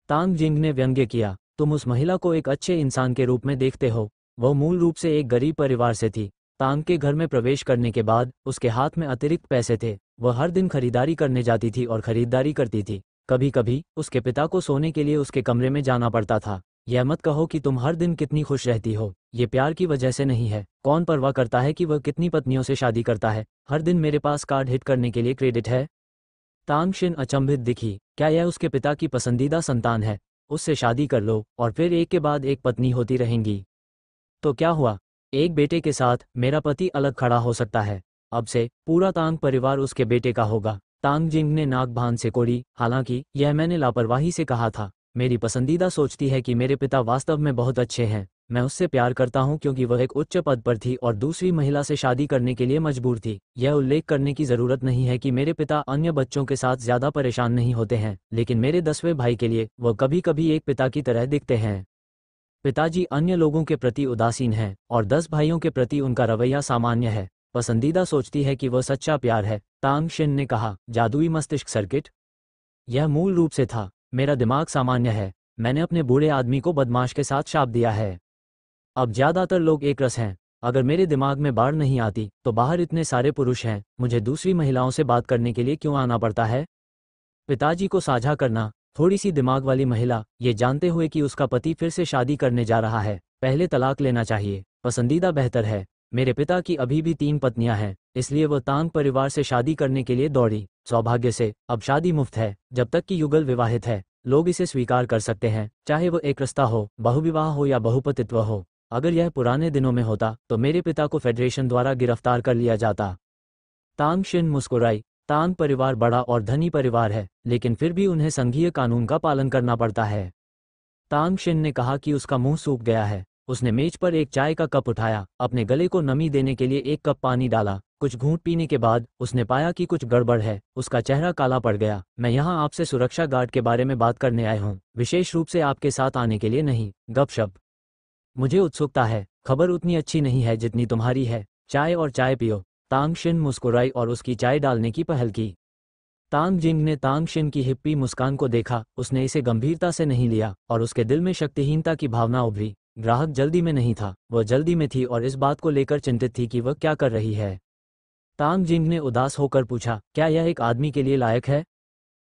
तांग जिंग ने व्यंग्य किया, तुम उस महिला को एक अच्छे इंसान के रूप में देखते हो। वह मूल रूप से एक गरीब परिवार से थी। तांग के घर में प्रवेश करने के बाद उसके हाथ में अतिरिक्त पैसे थे। वह हर दिन खरीदारी करने जाती थी और खरीदारी करती थी। कभी कभी उसके पिता को सोने के लिए उसके कमरे में जाना पड़ता था। यह मत कहो कि तुम हर दिन कितनी खुश रहती हो, ये प्यार की वजह से नहीं है। कौन परवाह करता है कि वह कितनी पत्नियों से शादी करता है? हर दिन मेरे पास कार्ड हिट करने के लिए क्रेडिट है। तांग शिन अचंभित दिखी, क्या यह उसके पिता की पसंदीदा संतान है? उससे शादी कर लो और फिर एक के बाद एक पत्नी होती रहेंगी। तो क्या हुआ? एक बेटे के साथ मेरा पति अलग खड़ा हो सकता है। अब से पूरा तांग परिवार उसके बेटे का होगा। तांग जिंग ने नाक भान से कोड़ी, हालांकि यह मैंने लापरवाही से कहा था। मेरी पसंदीदा सोचती है कि मेरे पिता वास्तव में बहुत अच्छे हैं। मैं उससे प्यार करता हूं क्योंकि वह एक उच्च पद पर थी और दूसरी महिला से शादी करने के लिए मजबूर थी। यह उल्लेख करने की जरूरत नहीं है कि मेरे पिता अन्य बच्चों के साथ ज्यादा परेशान नहीं होते हैं, लेकिन मेरे 10वें भाई के लिए वह कभी कभी एक पिता की तरह दिखते हैं। पिताजी अन्य लोगों के प्रति उदासीन हैं और 10 भाइयों के प्रति उनका रवैया सामान्य है। पसंदीदा सोचती है कि वह सच्चा प्यार है। तांग शिन ने कहा, जादुई मस्तिष्क सर्किट? यह मूल रूप से था, मेरा दिमाग सामान्य है। मैंने अपने बूढ़े आदमी को बदमाश के साथ शाप दिया है। अब ज्यादातर लोग एक रस हैं। अगर मेरे दिमाग में बाढ़ नहीं आती तो बाहर इतने सारे पुरुष हैं, मुझे दूसरी महिलाओं से बात करने के लिए क्यों आना पड़ता है? पिताजी को साझा करना, थोड़ी सी दिमाग वाली महिला, ये जानते हुए कि उसका पति फिर से शादी करने जा रहा है। पहले तलाक लेना चाहिए। पसंदीदा बेहतर है। मेरे पिता की अभी भी 3 पत्नियां हैं, इसलिए वह तांग परिवार से शादी करने के लिए दौड़ी। सौभाग्य से अब शादी मुफ्त है। जब तक कि युगल विवाहित है, लोग इसे स्वीकार कर सकते हैं, चाहे वो एक रिश्ता हो, बहुविवाह हो या बहुपतित्व हो। अगर यह पुराने दिनों में होता तो मेरे पिता को फेडरेशन द्वारा गिरफ्तार कर लिया जाता। तांग शिन मुस्कुराई। तांग परिवार बड़ा और धनी परिवार है, लेकिन फिर भी उन्हें संघीय कानून का पालन करना पड़ता है। तांग शिन ने कहा कि उसका मुंह सूख गया है। उसने मेज पर एक चाय का कप उठाया, अपने गले को नमी देने के लिए एक कप पानी डाला। कुछ घूंट पीने के बाद उसने पाया कि कुछ गड़बड़ है। उसका चेहरा काला पड़ गया। मैं यहाँ आपसे सुरक्षा गार्ड के बारे में बात करने आया हूँ, विशेष रूप से आपके साथ आने के लिए नहीं। गपशप। मुझे उत्सुकता है। खबर उतनी अच्छी नहीं है जितनी तुम्हारी है। चाय और चाय पियो। तांग शिन मुस्कुराई और उसकी चाय डालने की पहल की। तांग जिंग ने तांग शिन की हिप्पी मुस्कान को देखा। उसने इसे गंभीरता से नहीं लिया और उसके दिल में शक्तिहीनता की भावना उभरी। ग्राहक जल्दी में नहीं था, वह जल्दी में थी और इस बात को लेकर चिंतित थी कि वह क्या कर रही है। तांग जिंग ने उदास होकर पूछा, क्या यह एक आदमी के लिए लायक है?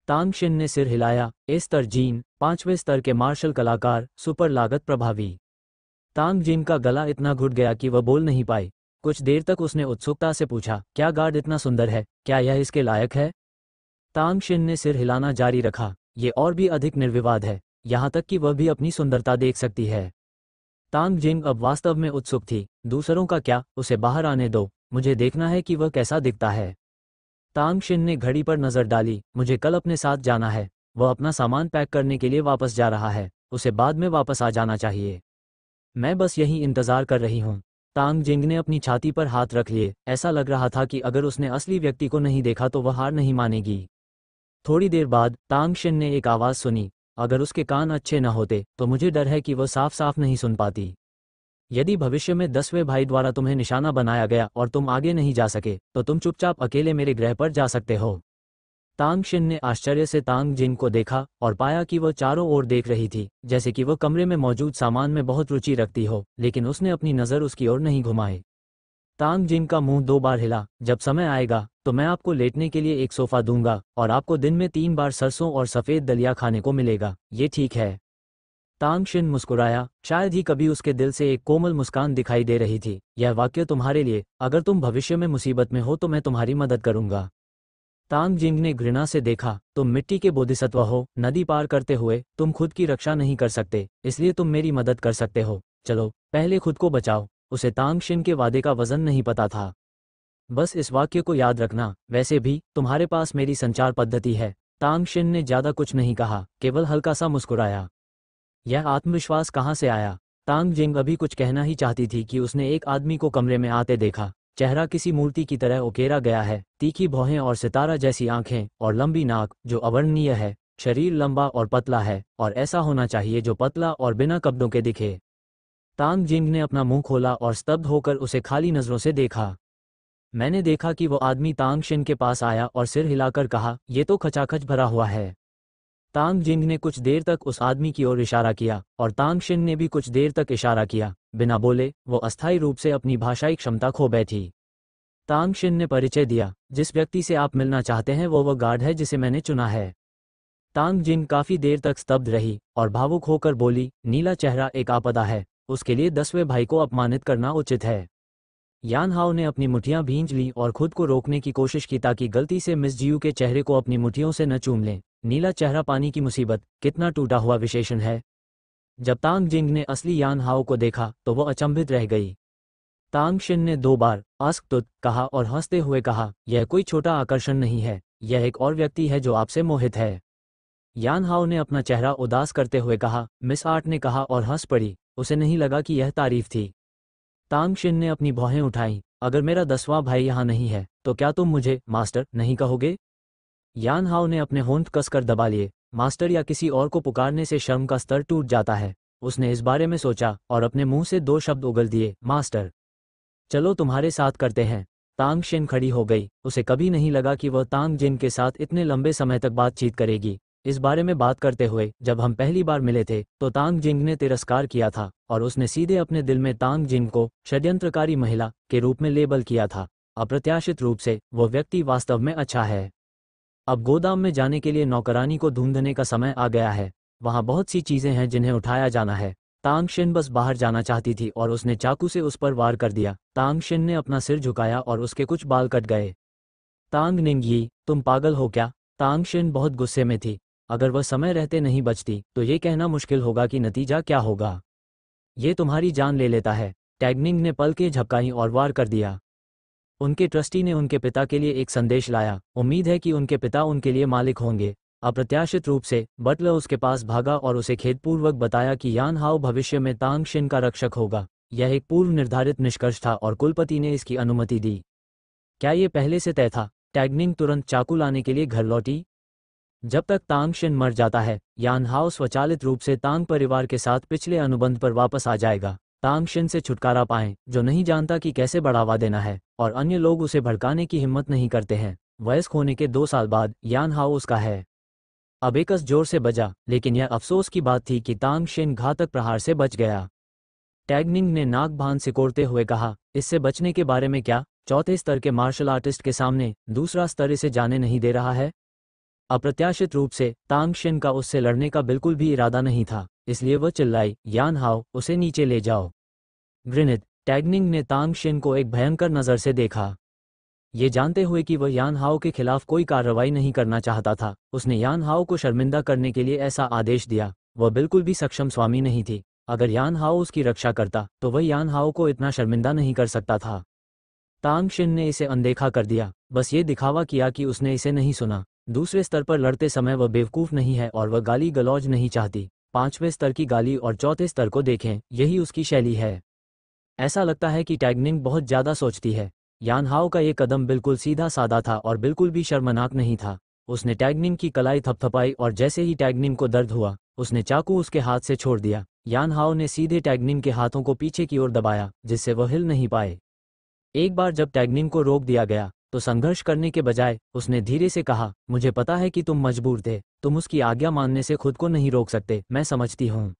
तांग शिन ने सिर हिलाया। ए स्तर जीन, 5वें स्तर के मार्शल कलाकार, सुपर लागत प्रभावी। तांग जिंग का गला इतना घुट गया कि वह बोल नहीं पाई। कुछ देर तक उसने उत्सुकता से पूछा, क्या गार्ड इतना सुंदर है? क्या यह इसके लायक है? तांग शिन ने सिर हिलाना जारी रखा। ये और भी अधिक निर्विवाद है, यहाँ तक कि वह भी अपनी सुंदरता देख सकती है। तांग जिंग अब वास्तव में उत्सुक थी। दूसरों का क्या, उसे बाहर आने दो, मुझे देखना है कि वह कैसा दिखता है। तांग शिन ने घड़ी पर नजर डाली। मुझे कल अपने साथ जाना है। वह अपना सामान पैक करने के लिए वापस जा रहा है, उसे बाद में वापस आ जाना चाहिए। मैं बस यहीं इंतजार कर रही हूँ। तांग जिंग ने अपनी छाती पर हाथ रख लिए। ऐसा लग रहा था कि अगर उसने असली व्यक्ति को नहीं देखा तो वह हार नहीं मानेगी। थोड़ी देर बाद तांग शिन ने एक आवाज़ सुनी। अगर उसके कान अच्छे न होते तो मुझे डर है कि वह साफ साफ नहीं सुन पाती। यदि भविष्य में 10वें भाई द्वारा तुम्हें निशाना बनाया गया और तुम आगे नहीं जा सके तो तुम चुपचाप अकेले मेरे ग्रह पर जा सकते हो। तांग शिन ने आश्चर्य से तांग जिंग को देखा और पाया कि वह चारों ओर देख रही थी, जैसे कि वह कमरे में मौजूद सामान में बहुत रुचि रखती हो, लेकिन उसने अपनी नज़र उसकी ओर नहीं घुमाई। तांग जिंग का मुंह 2 बार हिला। जब समय आएगा तो मैं आपको लेटने के लिए एक सोफा दूंगा और आपको दिन में 3 बार सरसों और सफ़ेद दलिया खाने को मिलेगा, ये ठीक है? तांग शिन मुस्कुराया। शायद ही कभी उसके दिल से एक कोमल मुस्कान दिखाई दे रही थी। यह वाक्य तुम्हारे लिए, अगर तुम भविष्य में मुसीबत में हो तो मैं तुम्हारी मदद करूंगा। तांग जिंग ने घृणा से देखा। तुम मिट्टी के बोधिसत्व हो, नदी पार करते हुए तुम खुद की रक्षा नहीं कर सकते, इसलिए तुम मेरी मदद कर सकते हो। चलो पहले खुद को बचाओ। उसे तांग शिन के वादे का वजन नहीं पता था। बस इस वाक्य को याद रखना, वैसे भी तुम्हारे पास मेरी संचार पद्धति है। तांग शिन ने ज्यादा कुछ नहीं कहा, केवल हल्का सा मुस्कुराया। यह आत्मविश्वास कहाँ से आया? तांग जिंग अभी कुछ कहना ही चाहती थी कि उसने एक आदमी को कमरे में आते देखा। चेहरा किसी मूर्ति की तरह उकेरा गया है, तीखी भौहें और सितारा जैसी आंखें और लंबी नाक जो अवर्णनीय है। शरीर लंबा और पतला है और ऐसा होना चाहिए जो पतला और बिना कपड़ों के दिखे। तांग जिंग ने अपना मुंह खोला और स्तब्ध होकर उसे खाली नजरों से देखा। मैंने देखा कि वो आदमी तांग शिन के पास आया और सिर हिलाकर कहा, ये तो खचाखच भरा हुआ है। तांग जिंग ने कुछ देर तक उस आदमी की ओर इशारा किया और तांग शिन ने भी कुछ देर तक इशारा किया। बिना बोले वो अस्थायी रूप से अपनी भाषाई क्षमता खो बैठी। तांग शिन ने परिचय दिया, जिस व्यक्ति से आप मिलना चाहते हैं वो गार्ड है जिसे मैंने चुना है। तांग जिंग काफी देर तक स्तब्ध रही और भावुक होकर बोली, नीला चेहरा एक आपदा है, उसके लिए 10वें भाई को अपमानित करना उचित है। यान हाओ ने अपनी मुठ्ठियां भींच ली और खुद को रोकने की कोशिश की ताकि गलती से मिस जियू के चेहरे को अपनी मुट्ठियों से न चूम लें। नीला चेहरा पानी की मुसीबत, कितना टूटा हुआ विशेषण है। जब तांग जिंग ने असली यान हाओ को देखा तो वो अचंभित रह गई। तांग शिन ने 2 बार आस्क तुत कहा और हंसते हुए कहा, यह कोई छोटा आकर्षण नहीं है, यह एक और व्यक्ति है जो आपसे मोहित है। यान हाओ ने अपना चेहरा उदास करते हुए कहा, मिस आर्ट ने कहा और हंस पड़ी। उसे नहीं लगा कि यह तारीफ थी। तांग शिन ने अपनी भौहें उठाईं। अगर मेरा 10वां भाई यहाँ नहीं है तो क्या तुम मुझे मास्टर नहीं कहोगे? यान हाओ ने अपने होंठ कसकर दबा लिए। मास्टर या किसी और को पुकारने से शर्म का स्तर टूट जाता है। उसने इस बारे में सोचा और अपने मुंह से 2 शब्द उगल दिए, मास्टर। चलो तुम्हारे साथ करते हैं। तांग शिन खड़ी हो गई। उसे कभी नहीं लगा कि वह तांग जिन के साथ इतने लंबे समय तक बातचीत करेगी। इस बारे में बात करते हुए जब हम पहली बार मिले थे तो तांग जिंग ने तिरस्कार किया था और उसने सीधे अपने दिल में तांग जिंग को षड्यंत्रकारी महिला के रूप में लेबल किया था। अप्रत्याशित रूप से वो व्यक्ति वास्तव में अच्छा है। अब गोदाम में जाने के लिए नौकरानी को ढूंढने का समय आ गया है। वहाँ बहुत सी चीजें हैं जिन्हें उठाया जाना है। तांग शिन बस बाहर जाना चाहती थी और उसने चाकू से उस पर वार कर दिया। तांग शिन ने अपना सिर झुकाया और उसके कुछ बाल कट गए। तांग निंगयी, तुम पागल हो क्या? तांग शिन बहुत गुस्से में थी। अगर वह समय रहते नहीं बचती तो ये कहना मुश्किल होगा कि नतीजा क्या होगा। ये तुम्हारी जान ले लेता है। टैगनिंग ने पलकें झपकाईं और वार कर दिया। उनके ट्रस्टी ने उनके पिता के लिए एक संदेश लाया। उम्मीद है कि उनके पिता उनके लिए मालिक होंगे। अप्रत्याशित रूप से बटलर उसके पास भागा और उसे खेदपूर्वक बताया कि यान हाओ भविष्य में तांग शिन का रक्षक होगा। यह एक पूर्व निर्धारित निष्कर्ष था और कुलपति ने इसकी अनुमति दी। क्या ये पहले से तय था? टैगनिंग तुरंत चाकू लाने के लिए घर लौटी। जब तक तांग शिन मर जाता है, यान हाओ स्वचालित रूप से तांग परिवार के साथ पिछले अनुबंध पर वापस आ जाएगा। तांग शिन से छुटकारा पाएं, जो नहीं जानता कि कैसे बढ़ावा देना है, और अन्य लोग उसे भड़काने की हिम्मत नहीं करते हैं। वयस्क होने के 2 साल बाद यान हाओ उसका है। अबेकस जोर से बजा, लेकिन यह अफसोस की बात थी कि तांग शिन घातक प्रहार से बच गया। टैगनिंग ने नाक बांध सिकोड़ते हुए कहा, इससे बचने के बारे में क्या? चौथे स्तर के मार्शल आर्टिस्ट के सामने दूसरा स्तर इसे जाने नहीं दे रहा है। अप्रत्याशित रूप से तांग शिन का उससे लड़ने का बिल्कुल भी इरादा नहीं था, इसलिए वह चिल्लाई, यान हाओ, उसे नीचे ले जाओ। घृणित, टैगनिंग ने तांग शिन को एक भयंकर नज़र से देखा। ये जानते हुए कि वह यान हाओ के खिलाफ कोई कार्रवाई नहीं करना चाहता था, उसने यान हाओ को शर्मिंदा करने के लिए ऐसा आदेश दिया। वह बिल्कुल भी सक्षम स्वामी नहीं थी। अगर यान हाओ उसकी रक्षा करता तो वह यान हाओ को इतना शर्मिंदा नहीं कर सकता था। तांग शिन ने इसे अनदेखा कर दिया, बस ये दिखावा किया कि उसने इसे नहीं सुना। दूसरे स्तर पर लड़ते समय वह बेवकूफ़ नहीं है और वह गाली गलौज नहीं चाहती। 5वें स्तर की गाली और चौथे स्तर को देखें, यही उसकी शैली है। ऐसा लगता है कि टैगनिंग बहुत ज़्यादा सोचती है। यान हाओ का ये कदम बिल्कुल सीधा साधा था और बिल्कुल भी शर्मनाक नहीं था। उसने टैगनिंग की कलाई थपथपाई और जैसे ही टैगनिंग को दर्द हुआ, उसने चाकू उसके हाथ से छोड़ दिया। यान हाओ ने सीधे टैगनिंग के हाथों को पीछे की ओर दबाया, जिससे वह हिल नहीं पाए। एक बार जब टैगनिंग को रोक दिया गया तो संघर्ष करने के बजाय उसने धीरे से कहा, मुझे पता है कि तुम मजबूर थे, तुम उसकी आज्ञा मानने से खुद को नहीं रोक सकते, मैं समझती हूँ।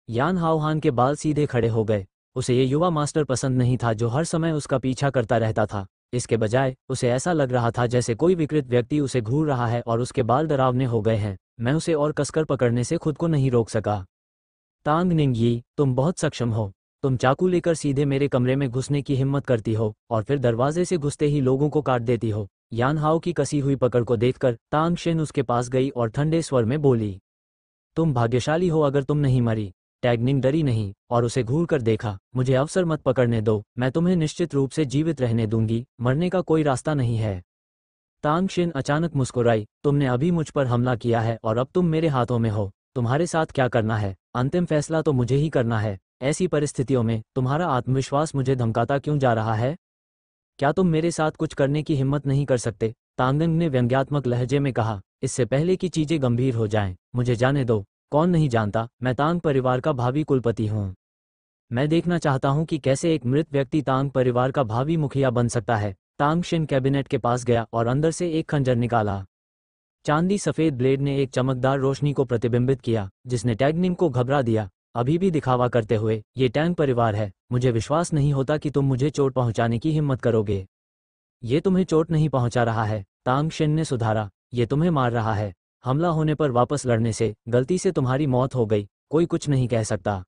यान हाओहान के बाल सीधे खड़े हो गए। उसे ये युवा मास्टर पसंद नहीं था जो हर समय उसका पीछा करता रहता था। इसके बजाय उसे ऐसा लग रहा था जैसे कोई विकृत व्यक्ति उसे घूर रहा है और उसके बाल डरावने हो गए हैं। मैं उसे और कसकर पकड़ने से खुद को नहीं रोक सका। तांग निंगयी, तुम बहुत सक्षम हो। तुम चाकू लेकर सीधे मेरे कमरे में घुसने की हिम्मत करती हो और फिर दरवाजे से घुसते ही लोगों को काट देती हो। यान हाओ की कसी हुई पकड़ को देखकर तांग शिन उसके पास गई और ठंडे स्वर में बोली, तुम भाग्यशाली हो अगर तुम नहीं मरी। टैगनिंग डरी नहीं और उसे घूर कर देखा। मुझे अवसर मत पकड़ने दो, मैं तुम्हें निश्चित रूप से जीवित रहने दूंगी, मरने का कोई रास्ता नहीं है। तांग शिन अचानक मुस्कुराई, तुमने अभी मुझ पर हमला किया है और अब तुम मेरे हाथों में हो। तुम्हारे साथ क्या करना है, अंतिम फैसला तो मुझे ही करना है। ऐसी परिस्थितियों में तुम्हारा आत्मविश्वास मुझे धमकाता क्यों जा रहा है? क्या तुम मेरे साथ कुछ करने की हिम्मत नहीं कर सकते? तांगनिंग ने व्यंग्यात्मक लहजे में कहा, इससे पहले कि चीजें गंभीर हो जाएं, मुझे जाने दो। कौन नहीं जानता, मैं तांग परिवार का भावी कुलपति हूँ। मैं देखना चाहता हूँ कि कैसे एक मृत व्यक्ति तांग परिवार का भावी मुखिया बन सकता है। तांग शिन कैबिनेट के पास गया और अंदर से एक खंजर निकाला। चांदी सफेद ब्लेड ने एक चमकदार रोशनी को प्रतिबिंबित किया, जिसने टैगनिंग को घबरा दिया। अभी भी दिखावा करते हुए, ये टैंग परिवार है, मुझे विश्वास नहीं होता कि तुम मुझे चोट पहुंचाने की हिम्मत करोगे। ये तुम्हें चोट नहीं पहुंचा रहा है, तांग शिन ने सुधारा, ये तुम्हें मार रहा है। हमला होने पर वापस लड़ने से गलती से तुम्हारी मौत हो गई, कोई कुछ नहीं कह सकता।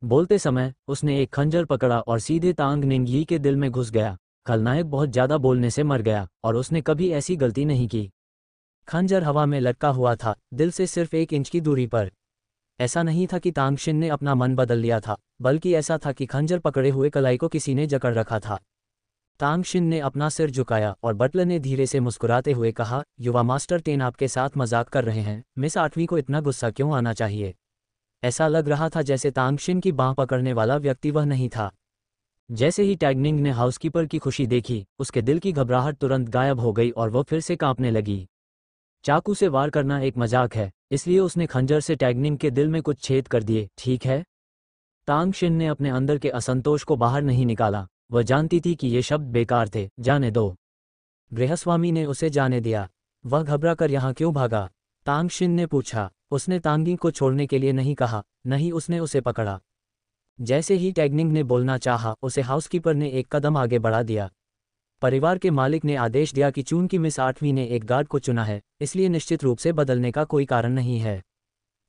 बोलते समय उसने एक खंजर पकड़ा और सीधे तांग निंगयी के दिल में घुस गया। खलनायक बहुत ज्यादा बोलने से मर गया और उसने कभी ऐसी गलती नहीं की। खंजर हवा में लटका हुआ था, दिल से सिर्फ 1 इंच की दूरी पर। ऐसा नहीं था कि तांग शिन ने अपना मन बदल लिया था, बल्कि ऐसा था कि खंजर पकड़े हुए कलाई को किसी ने जकड़ रखा था। तांग शिन ने अपना सिर झुकाया और बटलर ने धीरे से मुस्कुराते हुए कहा, युवा मास्टर टेन आपके साथ मजाक कर रहे हैं, मिस 8वीं को इतना गुस्सा क्यों आना चाहिए? ऐसा लग रहा था जैसे तांग शिन की बांह पकड़ने वाला व्यक्ति वह नहीं था। जैसे ही टैगनिंग ने हाउसकीपर की खुशी देखी, उसके दिल की घबराहट तुरंत गायब हो गई और वह फिर से कांपने लगी। चाकू से वार करना एक मजाक है, इसलिए उसने खंजर से टैगनिंग के दिल में कुछ छेद कर दिए, ठीक है? तांग शिन ने अपने अंदर के असंतोष को बाहर नहीं निकाला। वह जानती थी कि ये शब्द बेकार थे, जाने दो। गृहस्वामी ने उसे जाने दिया। वह घबरा कर यहाँ क्यों भागा? तांग शिन ने पूछा। उसने तांगिंग को छोड़ने के लिए नहीं कहा, नहीं, उसने उसे पकड़ा। जैसे ही टैगनिंग ने बोलना चाहा, उसे हाउसकीपर ने एक कदम आगे बढ़ा दिया। परिवार के मालिक ने आदेश दिया कि चूंकि मिस 8वीं ने एक गार्ड को चुना है, इसलिए निश्चित रूप से बदलने का कोई कारण नहीं है।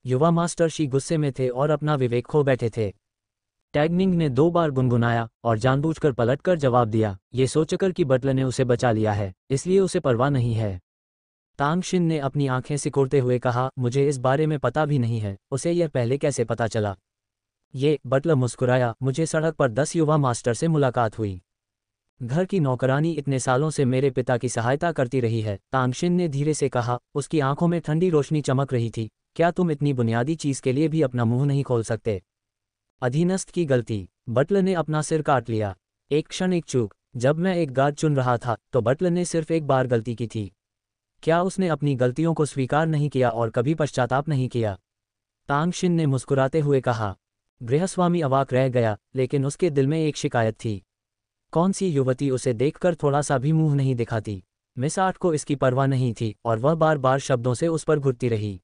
युवा मास्टर शी गुस्से में थे और अपना विवेक खो बैठे थे। टैगनिंग ने 2 बार गुनगुनाया और जानबूझकर पलटकर जवाब दिया, ये सोचकर कि बटलर ने उसे बचा लिया है, इसलिए उसे परवाह नहीं है। तांग शिन ने अपनी आंखें सिकोड़ते हुए कहा, मुझे इस बारे में पता भी नहीं है, उसे यह पहले कैसे पता चला? बटलर मुस्कुराया, मुझे सड़क पर 10 युवा मास्टर से मुलाकात हुई। घर की नौकरानी इतने सालों से मेरे पिता की सहायता करती रही है, तांग शिन ने धीरे से कहा, उसकी आंखों में ठंडी रोशनी चमक रही थी। क्या तुम इतनी बुनियादी चीज के लिए भी अपना मुंह नहीं खोल सकते? अधीनस्थ की गलती। बटलर ने अपना सिर काट लिया। एक क्षण एक चूक। जब मैं एक गार्ड चुन रहा था तो बटलर ने सिर्फ एक बार गलती की थी। क्या उसने अपनी गलतियों को स्वीकार नहीं किया और कभी पश्चाताप नहीं किया? तांग शिन ने मुस्कुराते हुए कहा। गृहस्वामी अवाक रह गया, लेकिन उसके दिल में एक शिकायत थी। कौन सी युवती उसे देखकर थोड़ा सा भी मुंह नहीं दिखाती? मिस आर्ट को इसकी परवाह नहीं थी और वह बार बार शब्दों से उस पर घुरती रही।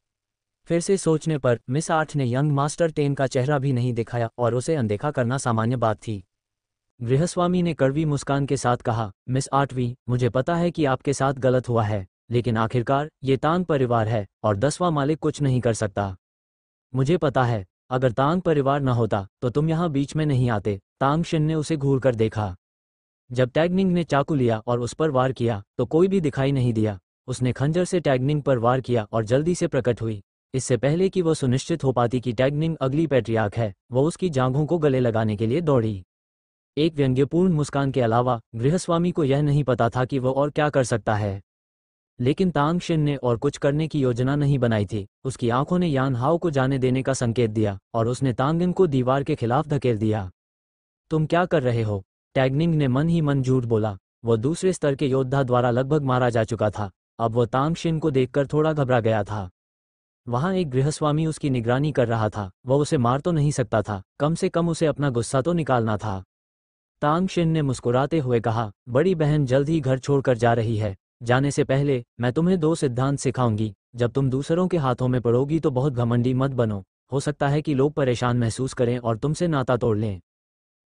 फिर से सोचने पर मिस आर्ट ने यंग मास्टर टेन का चेहरा भी नहीं दिखाया और उसे अनदेखा करना सामान्य बात थी। गृहस्वामी ने कड़वी मुस्कान के साथ कहा, मिस आर्टवी, मुझे पता है कि आपके साथ गलत हुआ है, लेकिन आखिरकार ये तांग परिवार है और 10वां मालिक कुछ नहीं कर सकता। मुझे पता है, अगर तांग परिवार न होता तो तुम यहाँ बीच में नहीं आते। तांग शिन ने उसे घूर कर देखा। जब टैगनिंग ने चाकू लिया और उस पर वार किया तो कोई भी दिखाई नहीं दिया। उसने खंजर से टैगनिंग पर वार किया और जल्दी से प्रकट हुई। इससे पहले कि वो सुनिश्चित हो पाती कि टैगनिंग अगली पैट्रियार्क है, वो उसकी जांघों को गले लगाने के लिए दौड़ी। एक व्यंग्यपूर्ण मुस्कान के अलावा गृहस्वामी को यह नहीं पता था कि वो और क्या कर सकता है। लेकिन तांग शिन ने और कुछ करने की योजना नहीं बनाई थी। उसकी आंखों ने यान हाओ को जाने देने का संकेत दिया और उसने तांगिन को दीवार के खिलाफ धकेल दिया। तुम क्या कर रहे हो? टैगनिंग ने मन ही मन झूठ बोला। वो दूसरे स्तर के योद्धा द्वारा लगभग मारा जा चुका था। अब वो तांग शिन को देखकर थोड़ा घबरा गया था। वहां एक गृहस्वामी उसकी निगरानी कर रहा था। वह उसे मार तो नहीं सकता था, कम से कम उसे अपना गुस्सा तो निकालना था। तांग शिन ने मुस्कुराते हुए कहा, बड़ी बहन जल्द ही घर छोड़कर जा रही है। जाने से पहले मैं तुम्हें 2 सिद्धांत सिखाऊंगी। जब तुम दूसरों के हाथों में पड़ोगी तो बहुत घमंडी मत बनो। हो सकता है कि लोग परेशान महसूस करें और तुमसे नाता तोड़ लें।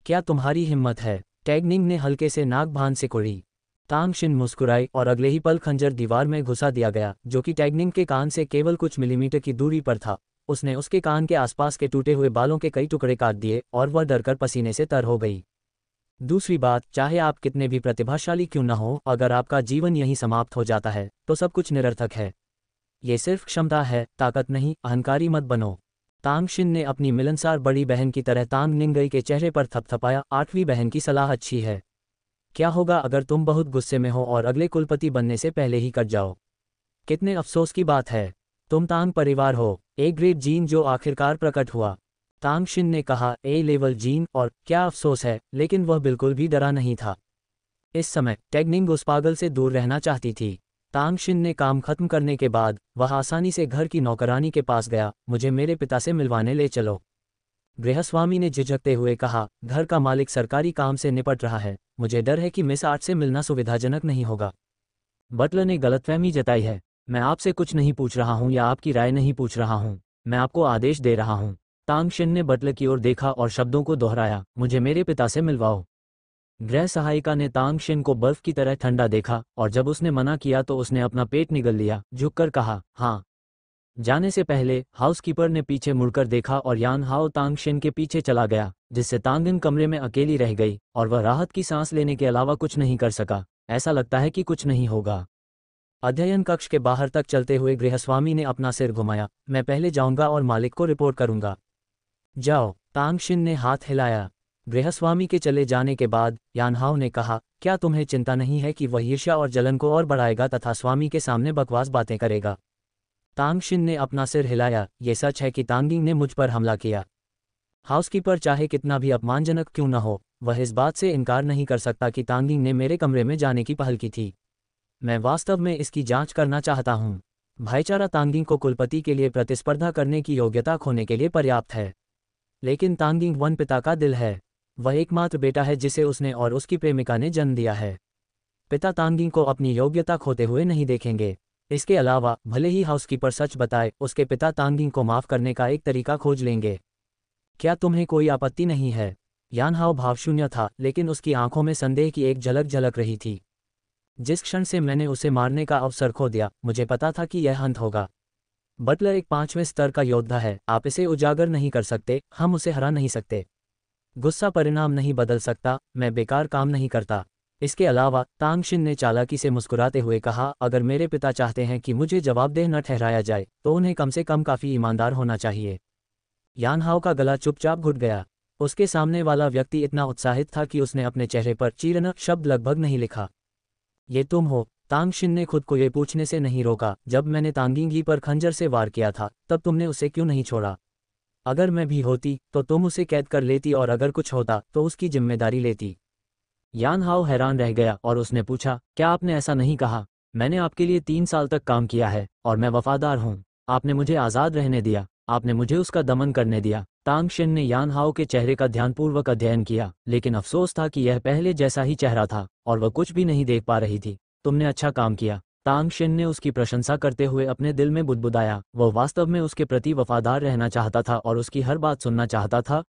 क्या तुम्हारी हिम्मत है? टैगनिंग ने हल्के से नाक भान से कुड़ी। तांग शिन मुस्कुराई और अगले ही पल खंजर दीवार में घुसा दिया गया, जो कि टैगनिंग के कान से केवल कुछ मिलीमीटर की दूरी पर था। उसने उसके कान के आसपास के टूटे हुए बालों के कई टुकड़े काट दिए और वह डरकर पसीने से तर हो गई। दूसरी बात, चाहे आप कितने भी प्रतिभाशाली क्यों न हो, अगर आपका जीवन यहीं समाप्त हो जाता है तो सब कुछ निरर्थक है। ये सिर्फ क्षमता है, ताकत नहीं। अहंकारी मत बनो। तांग शिन ने अपनी मिलनसार बड़ी बहन की तरह तांग निंगई के चेहरे पर थपथपाया। 8वीं बहन की सलाह अच्छी है। क्या होगा अगर तुम बहुत गुस्से में हो और अगले कुलपति बनने से पहले ही कट जाओ? कितने अफसोस की बात है। तुम तांग परिवार हो, एक ग्रेट जीन जो आखिरकार प्रकट हुआ। तांग शिन ने कहा, ए लेवल जीन, और क्या अफसोस है, लेकिन वह बिल्कुल भी डरा नहीं था। इस समय टैगनिंग उस पागल से दूर रहना चाहती थी। तांग शिन ने काम खत्म करने के बाद वह आसानी से घर की नौकरानी के पास गया। मुझे मेरे पिता से मिलवाने ले चलो। गृहस्वामी ने झिझकते हुए कहा, घर का मालिक सरकारी काम से निपट रहा है, मुझे डर है कि मिस आर्ट से मिलना सुविधाजनक नहीं होगा। बटलर ने गलतफहमी जताई है। मैं आपसे कुछ नहीं पूछ रहा हूं या आपकी राय नहीं पूछ रहा हूं, मैं आपको आदेश दे रहा हूं। तांग शिन ने बटलर की ओर देखा और शब्दों को दोहराया, मुझे मेरे पिता से मिलवाओ। गृह सहायिका ने तांग शिन को बर्फ की तरह ठंडा देखा और जब उसने मना किया तो उसने अपना पेट निगल लिया, झुककर कहा, हाँ। जाने से पहले हाउसकीपर ने पीछे मुड़कर देखा और यान हाओ तांग शिन के पीछे चला गया, जिससे तांगिन कमरे में अकेली रह गई और वह राहत की सांस लेने के अलावा कुछ नहीं कर सका। ऐसा लगता है कि कुछ नहीं होगा। अध्ययन कक्ष के बाहर तक चलते हुए गृहस्वामी ने अपना सिर घुमाया। मैं पहले जाऊंगा और मालिक को रिपोर्ट करूंगा। जाओ। तांग शिन ने हाथ हिलाया। गृहस्वामी के चले जाने के बाद यान हाओ ने कहा, क्या तुम्हें चिंता नहीं है कि वह ईर्ष्या और जलन को और बढ़ाएगा तथा स्वामी के सामने बकवास बातें करेगा? तांग शिन ने अपना सिर हिलाया। ये सच है कि तांगिंग ने मुझ पर हमला किया। हाउसकीपर चाहे कितना भी अपमानजनक क्यों न हो, वह इस बात से इनकार नहीं कर सकता कि तांगिंग ने मेरे कमरे में जाने की पहल की थी। मैं वास्तव में इसकी जांच करना चाहता हूं। भाईचारा तांगिंग को कुलपति के लिए प्रतिस्पर्धा करने की योग्यता खोने के लिए पर्याप्त है। लेकिन तांगिंग वन पिता का दिल है। वह एकमात्र बेटा है जिसे उसने और उसकी प्रेमिका ने जन्म दिया है। पिता तांगिंग को अपनी योग्यता खोते हुए नहीं देखेंगे। इसके अलावा भले ही हाउसकीपर सच बताए, उसके पिता तांगिंग को माफ करने का एक तरीका खोज लेंगे। क्या तुम्हें कोई आपत्ति नहीं है? यान हाओ भावशून्य था, लेकिन उसकी आंखों में संदेह की एक झलक झलक रही थी। जिस क्षण से मैंने उसे मारने का अवसर खो दिया, मुझे पता था कि यह अंत होगा। बटलर एक 5वें स्तर का योद्धा है, आप इसे उजागर नहीं कर सकते, हम उसे हरा नहीं सकते। गुस्सा परिणाम नहीं बदल सकता, मैं बेकार काम नहीं करता। इसके अलावा तांगशिन ने चालाकी से मुस्कुराते हुए कहा, अगर मेरे पिता चाहते हैं कि मुझे जवाबदेह न ठहराया जाए तो उन्हें कम से कम काफ़ी ईमानदार होना चाहिए। यानहाओ का गला चुपचाप घुट गया। उसके सामने वाला व्यक्ति इतना उत्साहित था कि उसने अपने चेहरे पर चीरन शब्द लगभग नहीं लिखा। ये तुम हो? तांगशिन ने खुद को ये पूछने से नहीं रोका, जब मैंने तांगिंगी पर खंजर से वार किया था तब तुमने उसे क्यों नहीं छोड़ा? अगर मैं भी होती तो तुम उसे कैद कर लेती और अगर कुछ होता तो उसकी जिम्मेदारी लेती। यानहाओ हैरान रह गया और उसने पूछा, क्या आपने ऐसा नहीं कहा? मैंने आपके लिए 3 साल तक काम किया है और मैं वफादार हूँ। आपने मुझे आज़ाद रहने दिया, आपने मुझे उसका दमन करने दिया। तांगशिन ने यानहाओ के चेहरे का ध्यानपूर्वक अध्ययन किया, लेकिन अफसोस था कि यह पहले जैसा ही चेहरा था और वह कुछ भी नहीं देख पा रही थी। तुमने अच्छा काम किया। तांगशिन ने उसकी प्रशंसा करते हुए अपने दिल में बुदबुदाया। वह वास्तव में उसके प्रति वफादार रहना चाहता था और उसकी हर बात सुनना चाहता था,